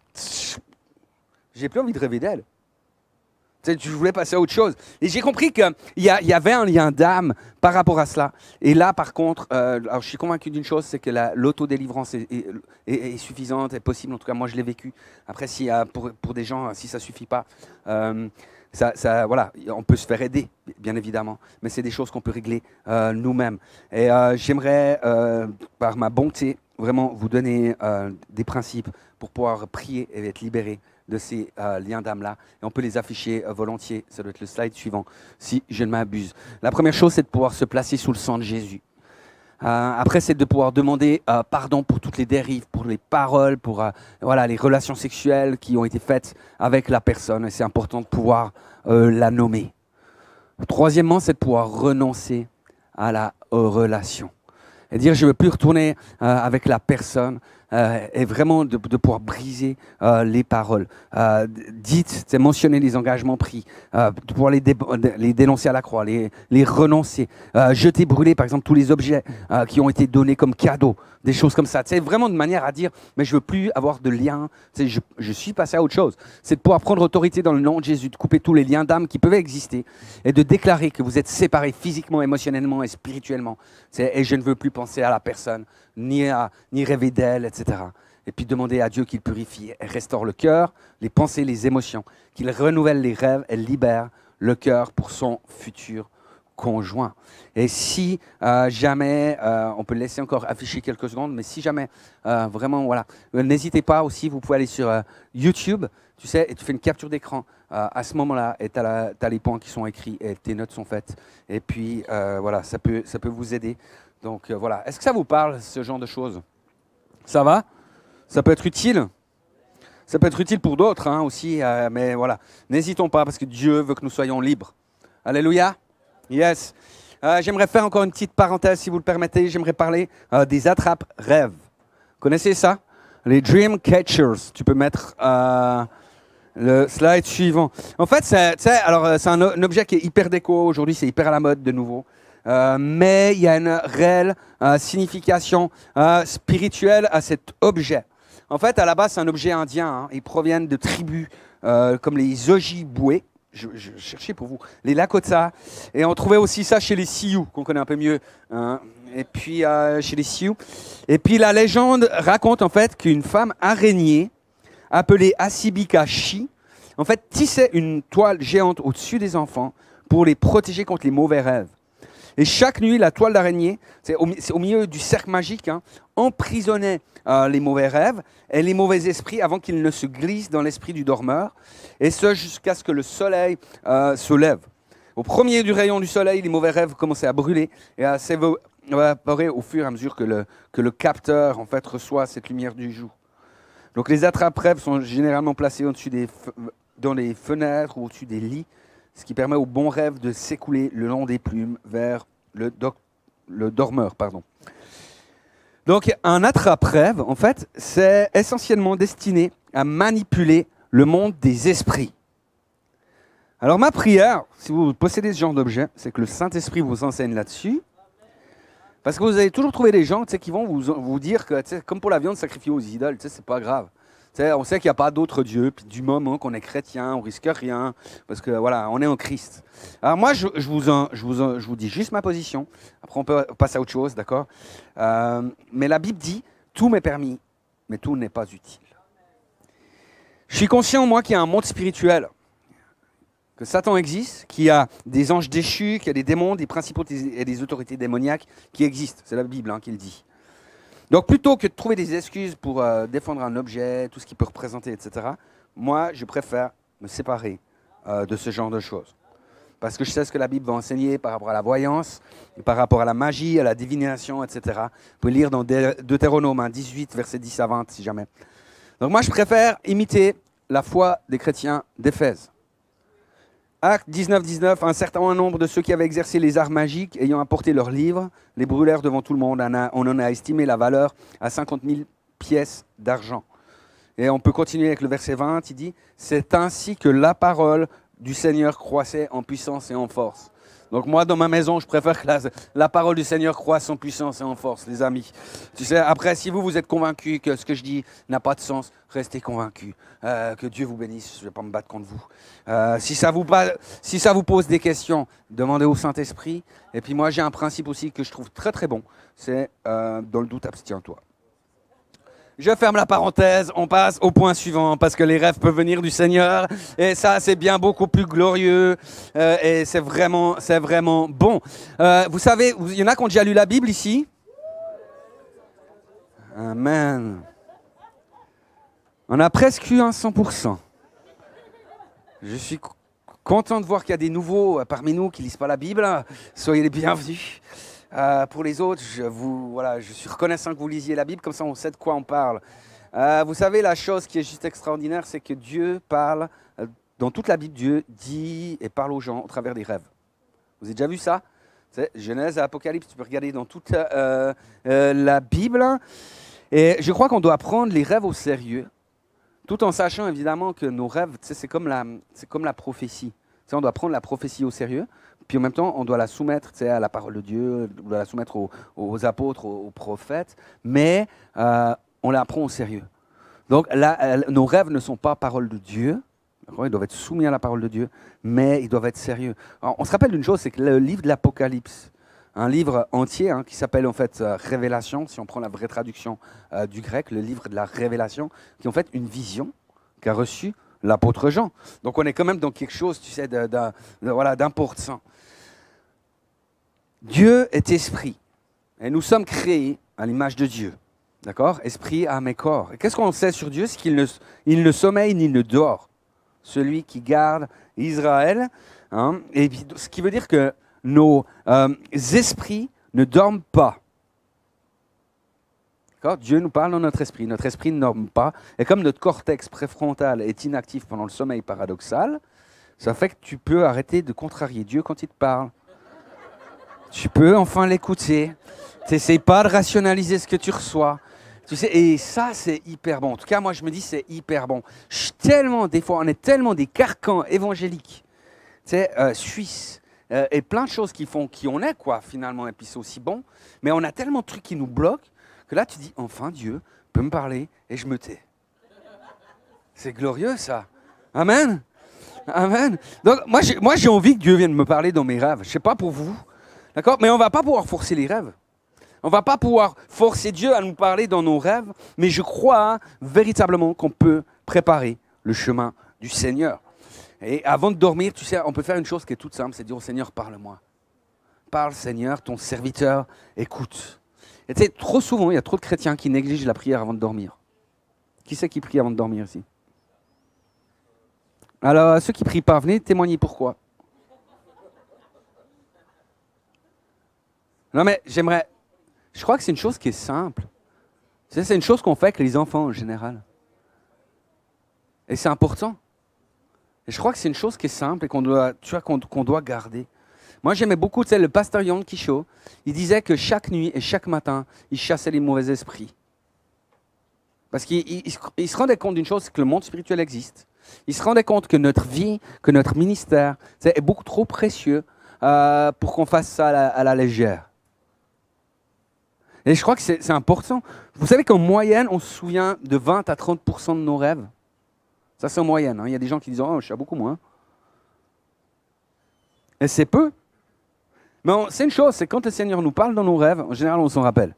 j'ai plus envie de rêver d'elle. Je voulais passer à autre chose. Et j'ai compris qu'il y avait un lien d'âme par rapport à cela. Et là, par contre, alors je suis convaincu d'une chose, c'est que l'autodélivrance est suffisante, est possible. En tout cas, moi, je l'ai vécu. Après, pour des gens, si ça ne suffit pas, voilà, on peut se faire aider, bien évidemment. Mais c'est des choses qu'on peut régler nous-mêmes. Et j'aimerais, par ma bonté, vraiment vous donner des principes pour pouvoir prier et être libéré de ces liens d'âme-là. Et on peut les afficher volontiers. Ça doit être le slide suivant, si je ne m'abuse. La première chose, c'est de pouvoir se placer sous le sang de Jésus. Après, c'est de pouvoir demander pardon pour toutes les dérives, pour les paroles, pour voilà, les relations sexuelles qui ont été faites avec la personne. Et c'est important de pouvoir la nommer. Troisièmement, c'est de pouvoir renoncer à la relation. Et dire, je ne veux plus retourner avec la personne. Et vraiment de pouvoir briser les paroles. Dites, c'est mentionner les engagements pris, de pouvoir les dénoncer à la croix, les renoncer, jeter, brûler par exemple tous les objets qui ont été donnés comme cadeaux, des choses comme ça. C'est vraiment de manière à dire, mais je ne veux plus avoir de lien, je suis passé à autre chose. C'est de pouvoir prendre autorité dans le nom de Jésus, de couper tous les liens d'âme qui peuvent exister et de déclarer que vous êtes séparés physiquement, émotionnellement et spirituellement. Et je ne veux plus penser à la personne, ni rêver d'elle, etc. Et puis demander à Dieu qu'il purifie et restaure le cœur, les pensées, les émotions, qu'il renouvelle les rêves et libère le cœur pour son futur conjoint. Et si jamais, on peut le laisser encore afficher quelques secondes, mais si jamais, vraiment, voilà, n'hésitez pas aussi, vous pouvez aller sur YouTube, tu sais, et tu fais une capture d'écran à ce moment-là, et tu as les points qui sont écrits, et tes notes sont faites. Et puis, voilà, ça peut vous aider. Donc voilà, est-ce que ça vous parle, ce genre de choses? Ça va? Ça peut être utile? Ça peut être utile pour d'autres aussi, mais voilà, n'hésitons pas parce que Dieu veut que nous soyons libres. Alléluia? Yes. J'aimerais faire encore une petite parenthèse, si vous le permettez. J'aimerais parler des attrape-rêves. Connaissez ça? Les dream catchers. Tu peux mettre le slide suivant. En fait, c'est un objet qui est hyper déco aujourd'hui, c'est hyper à la mode de nouveau. Mais il y a une réelle signification spirituelle à cet objet. En fait, à la base, c'est un objet indien. Ils proviennent de tribus comme les Ojibwés. Je cherchais pour vous les Lakota. Et on trouvait aussi ça chez les Sioux, qu'on connaît un peu mieux. Et puis, chez les Sioux. Et puis, la légende raconte en fait qu'une femme araignée appelée Asibikashi, en fait, tissait une toile géante au-dessus des enfants pour les protéger contre les mauvais rêves. Et chaque nuit, la toile d'araignée, c'est au milieu du cercle magique, emprisonnait les mauvais rêves et les mauvais esprits avant qu'ils ne se glissent dans l'esprit du dormeur, et ce jusqu'à ce que le soleil se lève. Au premier du rayon du soleil, les mauvais rêves commençaient à brûler et à s'évaporer au fur et à mesure que le capteur en fait, reçoit cette lumière du jour. Donc les attrape-rêves sont généralement placés dans les fenêtres ou au-dessus des lits, ce qui permet aux bons rêves de s'écouler le long des plumes vers le dormeur. Donc un attrape-rêve, en fait, c'est essentiellement destiné à manipuler le monde des esprits. Alors ma prière, si vous possédez ce genre d'objet, c'est que le Saint-Esprit vous enseigne là-dessus. Parce que vous allez toujours trouver des gens qui vont vous dire que, comme pour la viande sacrifiée aux idoles, c'est pas grave. On sait qu'il n'y a pas d'autre Dieu, puis du moment qu'on est chrétien, on risque rien, parce que voilà, on est en Christ. Alors moi, je vous dis juste ma position. Après, on peut passer à autre chose, d'accord? Mais la Bible dit, tout m'est permis, mais tout n'est pas utile. Je suis conscient, moi, qu'il y a un monde spirituel, que Satan existe, qu'il y a des anges déchus, qu'il y a des démons, des principautés et des autorités démoniaques qui existent. C'est la Bible qui le dit. Donc, plutôt que de trouver des excuses pour défendre un objet, tout ce qu'il peut représenter, etc., moi, je préfère me séparer de ce genre de choses. Parce que je sais ce que la Bible va enseigner par rapport à la voyance, et par rapport à la magie, à la divination, etc. Vous pouvez lire dans Deutéronome 18, versets 10 à 20, si jamais. Donc, moi, je préfère imiter la foi des chrétiens d'Éphèse. Acte 19, 19, un certain nombre de ceux qui avaient exercé les arts magiques, ayant apporté leurs livres, les brûlèrent devant tout le monde. On en a estimé la valeur à 50 000 pièces d'argent. Et on peut continuer avec le verset 20, il dit « C'est ainsi que la parole du Seigneur croissait en puissance et en force. » Donc moi, dans ma maison, je préfère que la parole du Seigneur croisse en puissance et en force, les amis. Tu sais, après, si vous êtes convaincus que ce que je dis n'a pas de sens, restez convaincus. Que Dieu vous bénisse, je ne vais pas me battre contre vous. Si ça vous pose des questions, demandez au Saint-Esprit. Et puis moi, j'ai un principe aussi que je trouve très très bon, c'est dans le doute, abstiens-toi. Je ferme la parenthèse, on passe au point suivant, parce que les rêves peuvent venir du Seigneur, et ça, c'est bien beaucoup plus glorieux, et c'est vraiment bon. Vous savez, il y en a qui ont déjà lu la Bible ici? Amen. On a presque eu un 100%. Je suis content de voir qu'il y a des nouveaux parmi nous qui ne lisent pas la Bible. Soyez les bienvenus. Pour les autres, je suis reconnaissant que vous lisiez la Bible, comme ça on sait de quoi on parle. Vous savez, la chose qui est juste extraordinaire, c'est que Dieu parle, dans toute la Bible, Dieu dit et parle aux gens au travers des rêves. Vous avez déjà vu ça? C'est Genèse et Apocalypse, tu peux regarder dans toute la Bible. Et je crois qu'on doit prendre les rêves au sérieux, tout en sachant évidemment que nos rêves, c'est comme la prophétie. On doit prendre la prophétie au sérieux, puis en même temps, on doit la soumettre à la parole de Dieu, on doit la soumettre aux apôtres, aux prophètes, mais on la prend au sérieux. Donc là, nos rêves ne sont pas parole de Dieu, ils doivent être soumis à la parole de Dieu, mais ils doivent être sérieux. Alors, on se rappelle d'une chose, c'est que le livre de l'Apocalypse, un livre entier qui s'appelle en fait Révélation, si on prend la vraie traduction du grec, le livre de la Révélation, qui est en fait une vision qu'a reçue l'apôtre Jean. Donc on est quand même dans quelque chose, tu sais, d'important. Dieu est esprit, et nous sommes créés à l'image de Dieu. D'accord? Esprit, âme et corps. Et qu'est-ce qu'on sait sur Dieu? C'est qu'il ne sommeille ni ne dort. Celui qui garde Israël. Et ce qui veut dire que nos esprits ne dorment pas. Dieu nous parle dans notre esprit. Notre esprit ne dorme pas. Et comme notre cortex préfrontal est inactif pendant le sommeil paradoxal, ça fait que tu peux arrêter de contrarier Dieu quand il te parle. Tu peux enfin l'écouter. Tu n'essayes pas de rationaliser ce que tu reçois. Tu sais, et ça, c'est hyper bon. En tout cas, moi, je me dis, c'est hyper bon. Des fois, on est tellement des carcans évangéliques, tu sais, suisses, et plein de choses qui font qui on est, quoi, finalement, et puis c'est aussi bon. Mais on a tellement de trucs qui nous bloquent que là, tu dis, enfin, Dieu peut me parler et je me tais. C'est glorieux, ça. Amen. Amen. Donc, moi, j'ai envie que Dieu vienne me parler dans mes rêves. Je ne sais pas pour vous, d'accord? Mais on ne va pas pouvoir forcer les rêves. On ne va pas pouvoir forcer Dieu à nous parler dans nos rêves, mais je crois véritablement qu'on peut préparer le chemin du Seigneur. Et avant de dormir, tu sais, on peut faire une chose qui est toute simple, c'est dire au Seigneur, parle-moi. Parle, Seigneur, ton serviteur écoute. Et tu sais, trop souvent, il y a trop de chrétiens qui négligent la prière avant de dormir. Qui c'est qui prie avant de dormir ici? Alors, ceux qui ne prient pas, venez témoigner pourquoi. Non mais je crois que c'est une chose qui est simple. C'est une chose qu'on fait avec les enfants en général. Et c'est important. Et je crois que c'est une chose qui est simple et qu'on doit garder. Moi, j'aimais beaucoup, tu sais, le pasteur Yon Kisho. Il disait que chaque nuit et chaque matin, il chassait les mauvais esprits. Parce qu'il se rendait compte d'une chose, c'est que le monde spirituel existe. Il se rendait compte que notre vie, que notre ministère, est beaucoup trop précieux pour qu'on fasse ça à la légère. Et je crois que c'est important. Vous savez qu'en moyenne, on se souvient de 20 à 30% de nos rêves. Ça, c'est en moyenne. Il y a des gens qui disent « Oh, je sais beaucoup moins. » Et c'est peu. Mais c'est une chose, c'est quand le Seigneur nous parle dans nos rêves, en général, on s'en rappelle.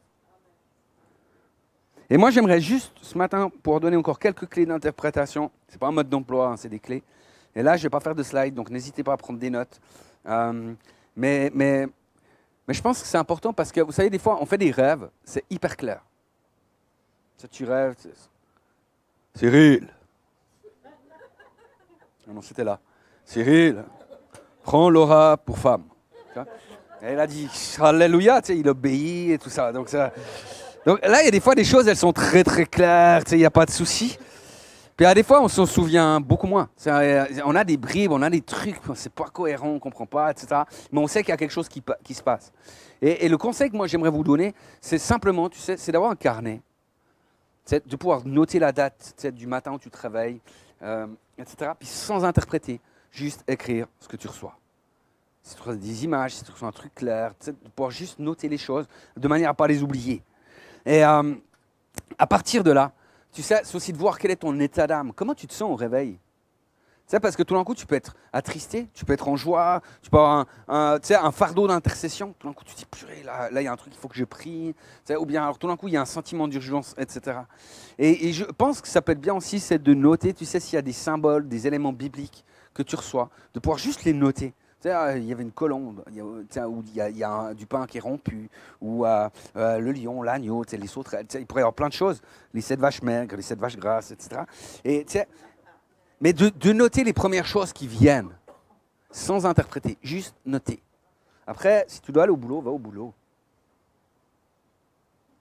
Et moi, j'aimerais juste, ce matin, pouvoir donner encore quelques clés d'interprétation. Ce n'est pas un mode d'emploi, c'est des clés. Et là, je ne vais pas faire de slide, donc n'hésitez pas à prendre des notes. Mais je pense que c'est important parce que, vous savez, des fois, on fait des rêves, c'est hyper clair. Tu rêves, Cyril. Non, c'était là. Cyril, prends Laura pour femme. Et elle a dit, alléluia, il obéit et tout ça. Donc là, il y a des fois des choses, elles sont très très claires, il n'y a pas de souci. Puis des fois, on s'en souvient beaucoup moins. On a des bribes, on a des trucs, c'est pas cohérent, on ne comprend pas, etc. Mais on sait qu'il y a quelque chose qui se passe. Et le conseil que moi j'aimerais vous donner, c'est simplement, tu sais, c'est d'avoir un carnet. De pouvoir noter la date du matin où tu te réveilles, etc. Puis sans interpréter, juste écrire ce que tu reçois. Si tu reçois des images, si tu reçois un truc clair, de pouvoir juste noter les choses de manière à ne pas les oublier. Et à partir de là, tu sais, c'est aussi de voir quel est ton état d'âme. Comment tu te sens au réveil? Tu sais, parce que tout d'un coup, tu peux être attristé, tu peux être en joie, tu peux avoir un fardeau d'intercession. Tout d'un coup, tu te dis, purée, là, il y a un truc qu'il faut que je prie. Tu sais, ou bien, alors, tout d'un coup, il y a un sentiment d'urgence, etc. Et je pense que ça peut être bien aussi, c'est de noter, tu sais, s'il y a des symboles, des éléments bibliques que tu reçois, de pouvoir juste les noter. Il y avait une colombe, où il y a du pain qui est rompu, ou le lion, l'agneau, les sauterelles, il pourrait y avoir plein de choses, les 7 vaches maigres, les 7 vaches grasses, etc. Mais de noter les premières choses qui viennent, sans interpréter, juste noter. Après, si tu dois aller au boulot, va au boulot.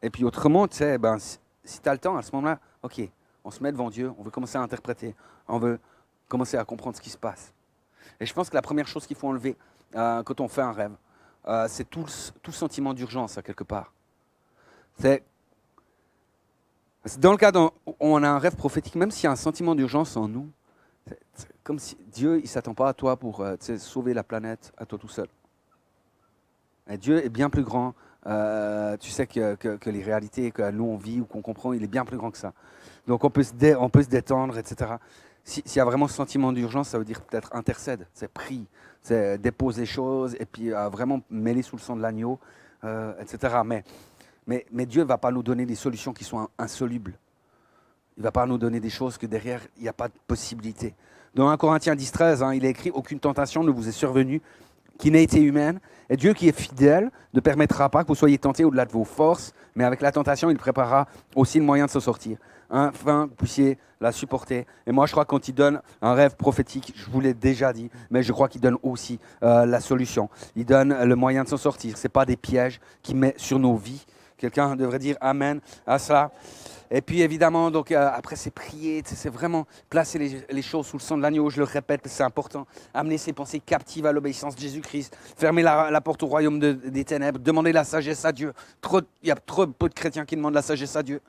Et puis autrement, tu sais, si tu as le temps, à ce moment-là, ok, on se met devant Dieu, on veut commencer à interpréter, on veut commencer à comprendre ce qui se passe. Et je pense que la première chose qu'il faut enlever quand on fait un rêve, c'est tout le sentiment d'urgence, à quelque part. C'est dans le cas où on a un rêve prophétique, même s'il y a un sentiment d'urgence en nous, c'est comme si Dieu ne s'attend pas à toi pour sauver la planète à toi tout seul. Et Dieu est bien plus grand. Tu sais que les réalités que nous on vit ou qu'on comprend, il est bien plus grand que ça. Donc on peut se détendre, etc. S'il y a vraiment ce sentiment d'urgence, ça veut dire peut-être intercède, c'est prie, c'est dépose les choses et puis vraiment mêler sous le sang de l'agneau, etc. Mais Dieu ne va pas nous donner des solutions qui sont insolubles. Il ne va pas nous donner des choses que derrière, il n'y a pas de possibilité. Dans 1 Corinthiens 10, 13, il est écrit « Aucune tentation ne vous est survenue qui n'ait été humaine. Et Dieu qui est fidèle ne permettra pas que vous soyez tentés au-delà de vos forces, mais avec la tentation, il préparera aussi le moyen de s'en sortir. Afin que vous puissiez la supporter. » Et moi, je crois que quand il donne un rêve prophétique, je vous l'ai déjà dit, mais je crois qu'il donne aussi la solution. Il donne le moyen de s'en sortir. Ce n'est pas des pièges qu'il met sur nos vies. Quelqu'un devrait dire Amen à cela. Et puis évidemment, donc, après c'est prier, c'est vraiment placer les choses sous le sang de l'agneau, je le répète, c'est important. Amener ses pensées captives à l'obéissance de Jésus-Christ, fermer la porte au royaume des ténèbres, demander la sagesse à Dieu. Il y a trop peu de chrétiens qui demandent la sagesse à Dieu.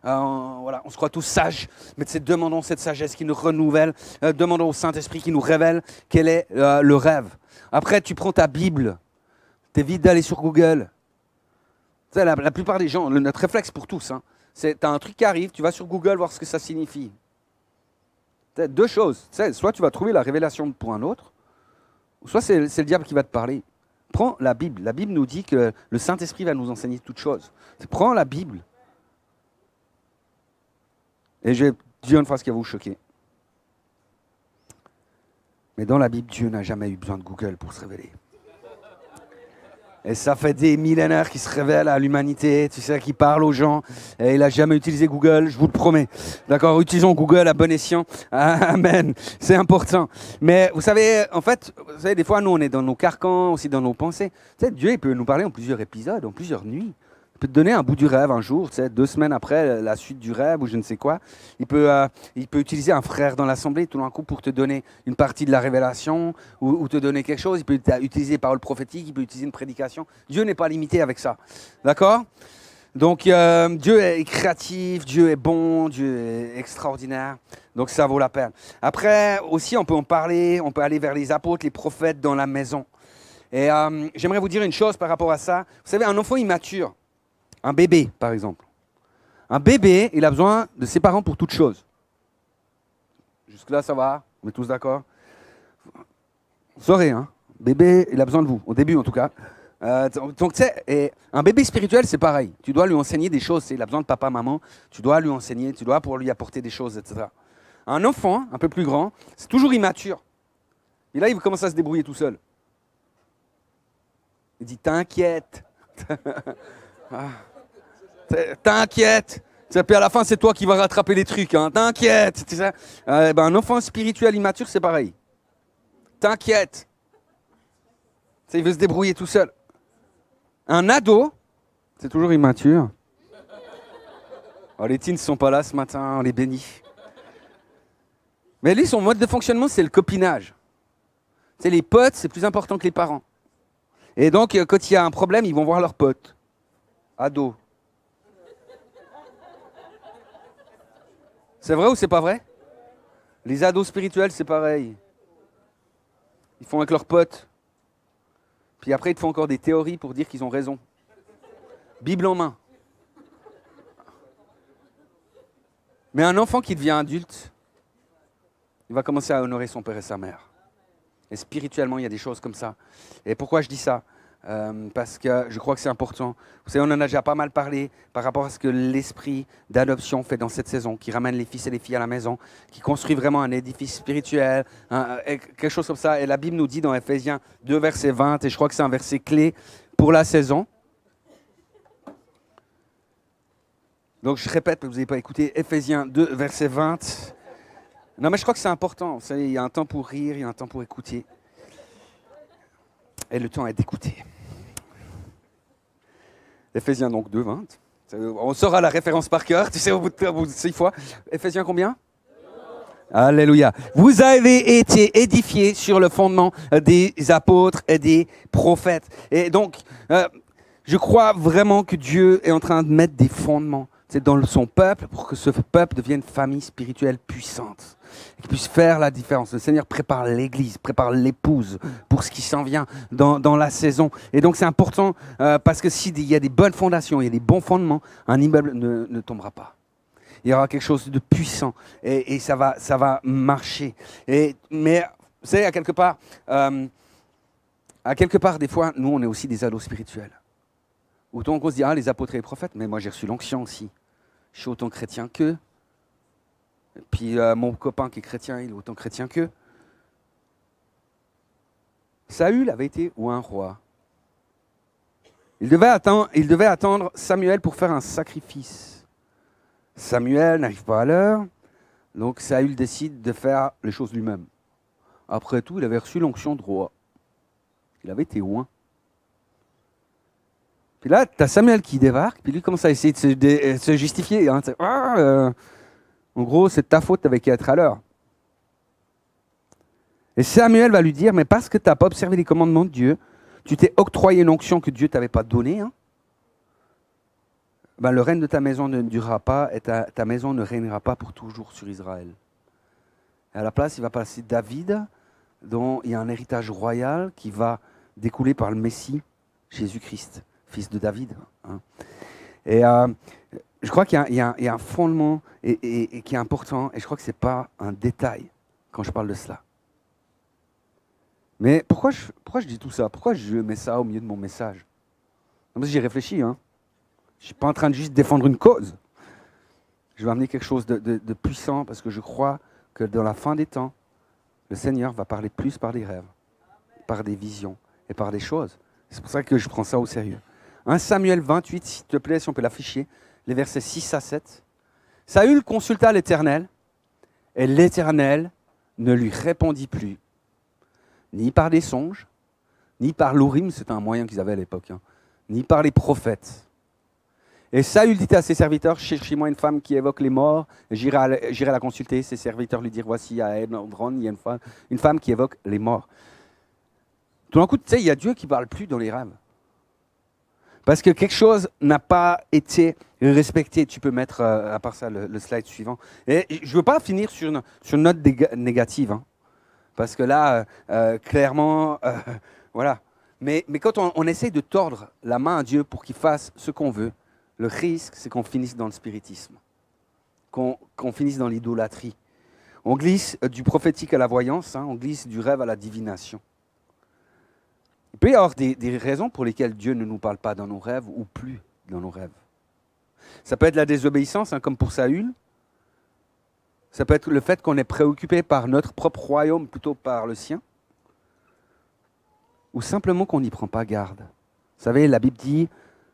Voilà, on se croit tous sages, mais demandons cette sagesse qui nous renouvelle, demandons au Saint-Esprit qui nous révèle quel est le rêve. Après, tu prends ta Bible, t'évites d'aller sur Google. Tu sais, la plupart des gens, notre réflexe pour tous, tu as un truc qui arrive, tu vas sur Google voir ce que ça signifie. Deux choses. Soit tu vas trouver la révélation pour un autre, soit c'est le diable qui va te parler. Prends la Bible. La Bible nous dit que le Saint-Esprit va nous enseigner toutes choses. Prends la Bible. Et je vais dire une phrase qui va vous choquer. Mais dans la Bible, Dieu n'a jamais eu besoin de Google pour se révéler. Et ça fait des millénaires qu'il se révèle à l'humanité, tu sais, qu'il parle aux gens. Et il n'a jamais utilisé Google, je vous le promets. D'accord, utilisons Google à bon escient. Amen, c'est important. Mais vous savez, en fait, des fois, nous, on est dans nos carcans, aussi dans nos pensées. Tu sais, Dieu, il peut nous parler en plusieurs épisodes, en plusieurs nuits. Il peut te donner un bout du rêve un jour, tu sais, 2 semaines après la suite du rêve ou je ne sais quoi. Il peut utiliser un frère dans l'assemblée tout d'un coup pour te donner une partie de la révélation ou te donner quelque chose. Il peut utiliser des paroles prophétiques, il peut utiliser une prédication. Dieu n'est pas limité avec ça. D'accord ? Donc Dieu est créatif, Dieu est bon, Dieu est extraordinaire. Donc ça vaut la peine. Après aussi, on peut en parler, on peut aller vers les apôtres, les prophètes dans la maison. Et j'aimerais vous dire une chose par rapport à ça. Vous savez, un enfant immature, un bébé, par exemple. Un bébé, il a besoin de ses parents pour toute chose. Jusque-là, ça va? On est tous d'accord? Vous saurez, bébé, il a besoin de vous, au début en tout cas. Donc, tu sais, un bébé spirituel, c'est pareil. Tu dois lui enseigner des choses. Il a besoin de papa, maman. Tu dois lui enseigner, tu dois pour lui apporter des choses, etc. Un enfant, un peu plus grand, c'est toujours immature. Et là, il commence à se débrouiller tout seul. Il dit, t'inquiète. T'inquiète. Puis à la fin, c'est toi qui vas rattraper les trucs. T'inquiète. Un enfant spirituel immature, c'est pareil. T'inquiète. Il veut se débrouiller tout seul. Un ado, c'est toujours immature. Oh, les teens ne sont pas là ce matin, on les bénit. Mais lui, son mode de fonctionnement, c'est le copinage. Les potes, c'est plus important que les parents. Et donc, quand il y a un problème, ils vont voir leurs potes. Ados. C'est vrai ou c'est pas vrai? Les ados spirituels, c'est pareil. Ils font avec leurs potes. Puis après, ils te font encore des théories pour dire qu'ils ont raison. Bible en main. Mais un enfant qui devient adulte, il va commencer à honorer son père et sa mère. Et spirituellement, il y a des choses comme ça. Et pourquoi je dis ça? Parce que je crois que c'est important. Vous savez, on en a déjà pas mal parlé par rapport à ce que l'esprit d'adoption fait dans cette saison, qui ramène les fils et les filles à la maison, qui construit vraiment un édifice spirituel, quelque chose comme ça. Et la Bible nous dit dans Ephésiens 2, verset 20, et je crois que c'est un verset clé pour la saison. Donc je répète, vous n'avez pas écouté, Ephésiens 2, verset 20. Non mais je crois que c'est important. Vous savez, il y a un temps pour rire, il y a un temps pour écouter. Et le temps est d'écouter. Ephésiens donc 2, 20. On saura la référence par cœur, tu sais, au bout de 6 fois. Éphésiens combien? Alléluia. Vous avez été édifiés sur le fondement des apôtres et des prophètes. Et donc, je crois vraiment que Dieu est en train de mettre des fondements dans son peuple pour que ce peuple devienne une famille spirituelle puissante, qui puisse faire la différence. Le Seigneur prépare l'église, prépare l'épouse pour ce qui s'en vient dans la saison. Et donc c'est important parce que s'il y a des bonnes fondations, il y a des bons fondements, un immeuble ne tombera pas. Il y aura quelque chose de puissant et ça va marcher. Mais vous savez, à quelque part, des fois, nous, on est aussi des ados spirituels. Autant qu'on se dit, ah, les apôtres et les prophètes, mais moi j'ai reçu l'onction aussi. Je suis autant chrétien qu'eux. Puis mon copain qui est chrétien, il est autant chrétien qu'eux. Saül avait été un roi. Il devait attendre Samuel pour faire un sacrifice. Samuel n'arrive pas à l'heure, donc Saül décide de faire les choses lui-même. Après tout, il avait reçu l'onction de roi. Il avait été oint. Puis là, tu as Samuel qui débarque, puis lui commence à essayer de se justifier. Hein. En gros, c'est ta faute, tu avais qu'à être à l'heure. Et Samuel va lui dire, mais parce que tu n'as pas observé les commandements de Dieu, tu t'es octroyé une onction que Dieu ne t'avait pas donnée, hein, ben, le règne de ta maison ne durera pas et ta maison ne régnera pas pour toujours sur Israël. Et à la place, il va passer David, dont il y a un héritage royal qui va découler par le Messie, Jésus-Christ, fils de David. Hein. Et je crois qu'il y a un fondement et qui est important, et je crois que ce n'est pas un détail quand je parle de cela. Mais pourquoi je dis tout ça? Pourquoi je mets ça au milieu de mon message? Parce que j'y réfléchis. Hein. Je ne suis pas en train de juste défendre une cause. Je vais amener quelque chose de puissant parce que je crois que dans la fin des temps, le Seigneur va parler plus par des rêves, par des visions et par des choses. C'est pour ça que je prends ça au sérieux. 1 Samuel 28, s'il te plaît, si on peut l'afficher, les versets 6 à 7. Saül consulta l'Éternel, et l'Éternel ne lui répondit plus, ni par des songes, ni par l'Urim, c'était un moyen qu'ils avaient à l'époque, hein, ni par les prophètes. Et Saül dit à ses serviteurs, cherchez-moi une femme qui évoque les morts, j'irai la consulter. Ses serviteurs lui dirent, voici à Hébron, il y a une femme qui évoque les morts. Tout d'un coup, tu sais, il y a Dieu qui ne parle plus dans les rêves. Parce que quelque chose n'a pas été respecté. Tu peux mettre, à part ça, le slide suivant. Et je ne veux pas finir sur une note négative. Hein, parce que là, clairement, voilà. Mais quand on essaye de tordre la main à Dieu pour qu'il fasse ce qu'on veut, le risque, c'est qu'on finisse dans le spiritisme. Qu'on finisse dans l'idolâtrie. On glisse du prophétique à la voyance, hein, on glisse du rêve à la divination. Il peut y avoir des raisons pour lesquelles Dieu ne nous parle pas dans nos rêves ou plus dans nos rêves. Ça peut être la désobéissance, hein, comme pour Saül. Ça peut être le fait qu'on est préoccupé par notre propre royaume plutôt que par le sien. Ou simplement qu'on n'y prend pas garde. Vous savez, la Bible dit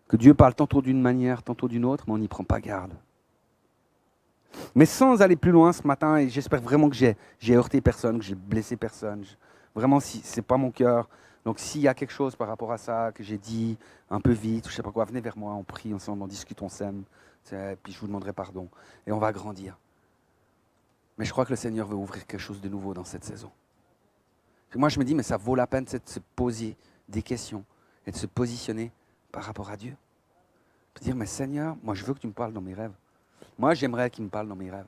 que Dieu parle tantôt d'une manière, tantôt d'une autre, mais on n'y prend pas garde. Mais sans aller plus loin ce matin, et j'espère vraiment que j'ai heurté personne, que j'ai blessé personne. Vraiment, ce n'est pas mon cœur. Donc s'il y a quelque chose par rapport à ça que j'ai dit un peu vite, je ne sais pas quoi, venez vers moi, on prie ensemble, on discute, on s'aime, puis je vous demanderai pardon. Et on va grandir. Mais je crois que le Seigneur veut ouvrir quelque chose de nouveau dans cette saison. Et moi je me dis, mais ça vaut la peine de se poser des questions et de se positionner par rapport à Dieu. De dire, mais Seigneur, moi je veux que tu me parles dans mes rêves. Moi j'aimerais qu'il me parle dans mes rêves.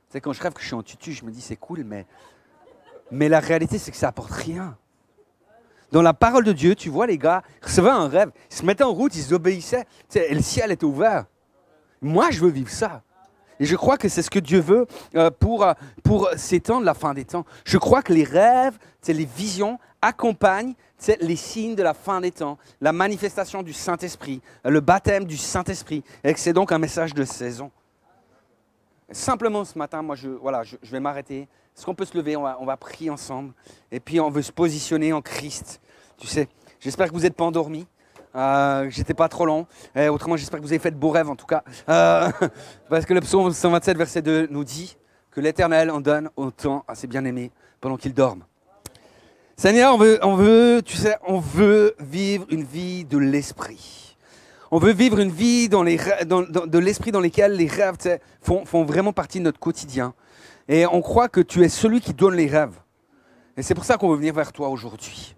Tu sais, quand je rêve que je suis en tutu, je me dis, c'est cool, mais la réalité c'est que ça apporte rien. Dans la parole de Dieu, tu vois, les gars, ils recevaient un rêve, ils se mettaient en route, ils obéissaient, et le ciel était ouvert. Moi, je veux vivre ça. Et je crois que c'est ce que Dieu veut pour ces temps de la fin des temps. Je crois que les rêves, les visions accompagnent les signes de la fin des temps, la manifestation du Saint-Esprit, le baptême du Saint-Esprit, et que c'est donc un message de saison. Simplement ce matin, moi, je vais m'arrêter. Est-ce qu'on peut se lever, on va prier ensemble. Et puis on veut se positionner en Christ. Tu sais, j'espère que vous n'êtes pas endormis. J'étais pas trop long. Et autrement, j'espère que vous avez fait de beaux rêves en tout cas. Parce que le psaume 127, verset 2 nous dit que l'Éternel en donne autant à ses bien-aimés pendant qu'ils dorment. Seigneur, on veut vivre une vie de l'esprit. On veut vivre une vie de l'esprit dans lequel les rêves font vraiment partie de notre quotidien. Et on croit que tu es celui qui donne les rêves. Et c'est pour ça qu'on veut venir vers toi aujourd'hui.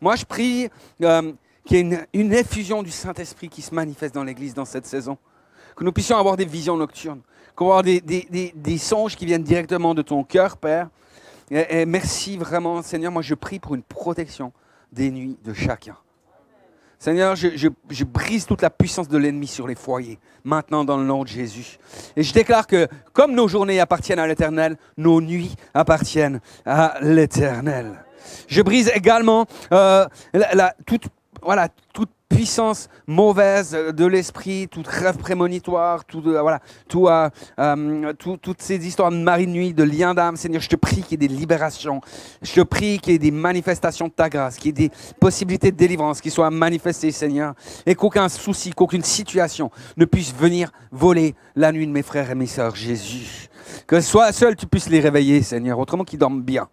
Moi, je prie qu'il y ait une effusion du Saint-Esprit qui se manifeste dans l'Église dans cette saison. Que nous puissions avoir des visions nocturnes. Qu'on avoir des songes qui viennent directement de ton cœur, Père. Et merci vraiment, Seigneur. Moi, je prie pour une protection des nuits de chacun. Seigneur, je brise toute la puissance de l'ennemi sur les foyers, maintenant dans le nom de Jésus. Et je déclare que comme nos journées appartiennent à l'Éternel, nos nuits appartiennent à l'Éternel. Je brise également toute puissance mauvaise de l'esprit, toute rêve prémonitoire, toutes ces histoires de mari de nuit, de liens d'âme. Seigneur, je te prie qu'il y ait des libérations. Je te prie qu'il y ait des manifestations de ta grâce, qu'il y ait des possibilités de délivrance qui soient manifestées, Seigneur. Et qu'aucun souci, qu'aucune situation ne puisse venir voler la nuit de mes frères et mes sœurs, Jésus. Que soit seul tu puisses les réveiller, Seigneur, autrement qu'ils dorment bien.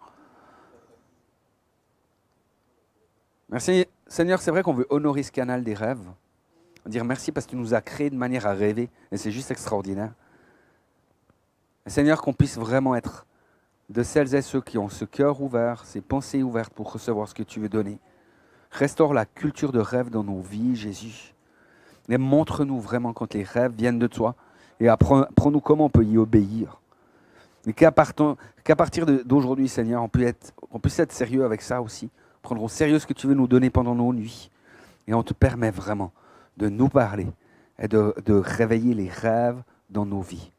Merci, Seigneur, c'est vrai qu'on veut honorer ce canal des rêves. Dire merci parce que tu nous as créés de manière à rêver. Et c'est juste extraordinaire. Et Seigneur, qu'on puisse vraiment être de celles et ceux qui ont ce cœur ouvert, ces pensées ouvertes pour recevoir ce que tu veux donner. Restaure la culture de rêve dans nos vies, Jésus. Et montre-nous vraiment quand les rêves viennent de toi. Et apprends-nous comment on peut y obéir. Et qu'à partir d'aujourd'hui, Seigneur, on puisse être sérieux avec ça aussi. Prendre au sérieux ce que tu veux nous donner pendant nos nuits. Et on te permet vraiment de nous parler et de réveiller les rêves dans nos vies.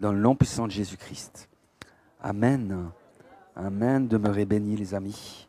Dans le nom puissant de Jésus-Christ. Amen. Amen. Demeurez bénis, les amis.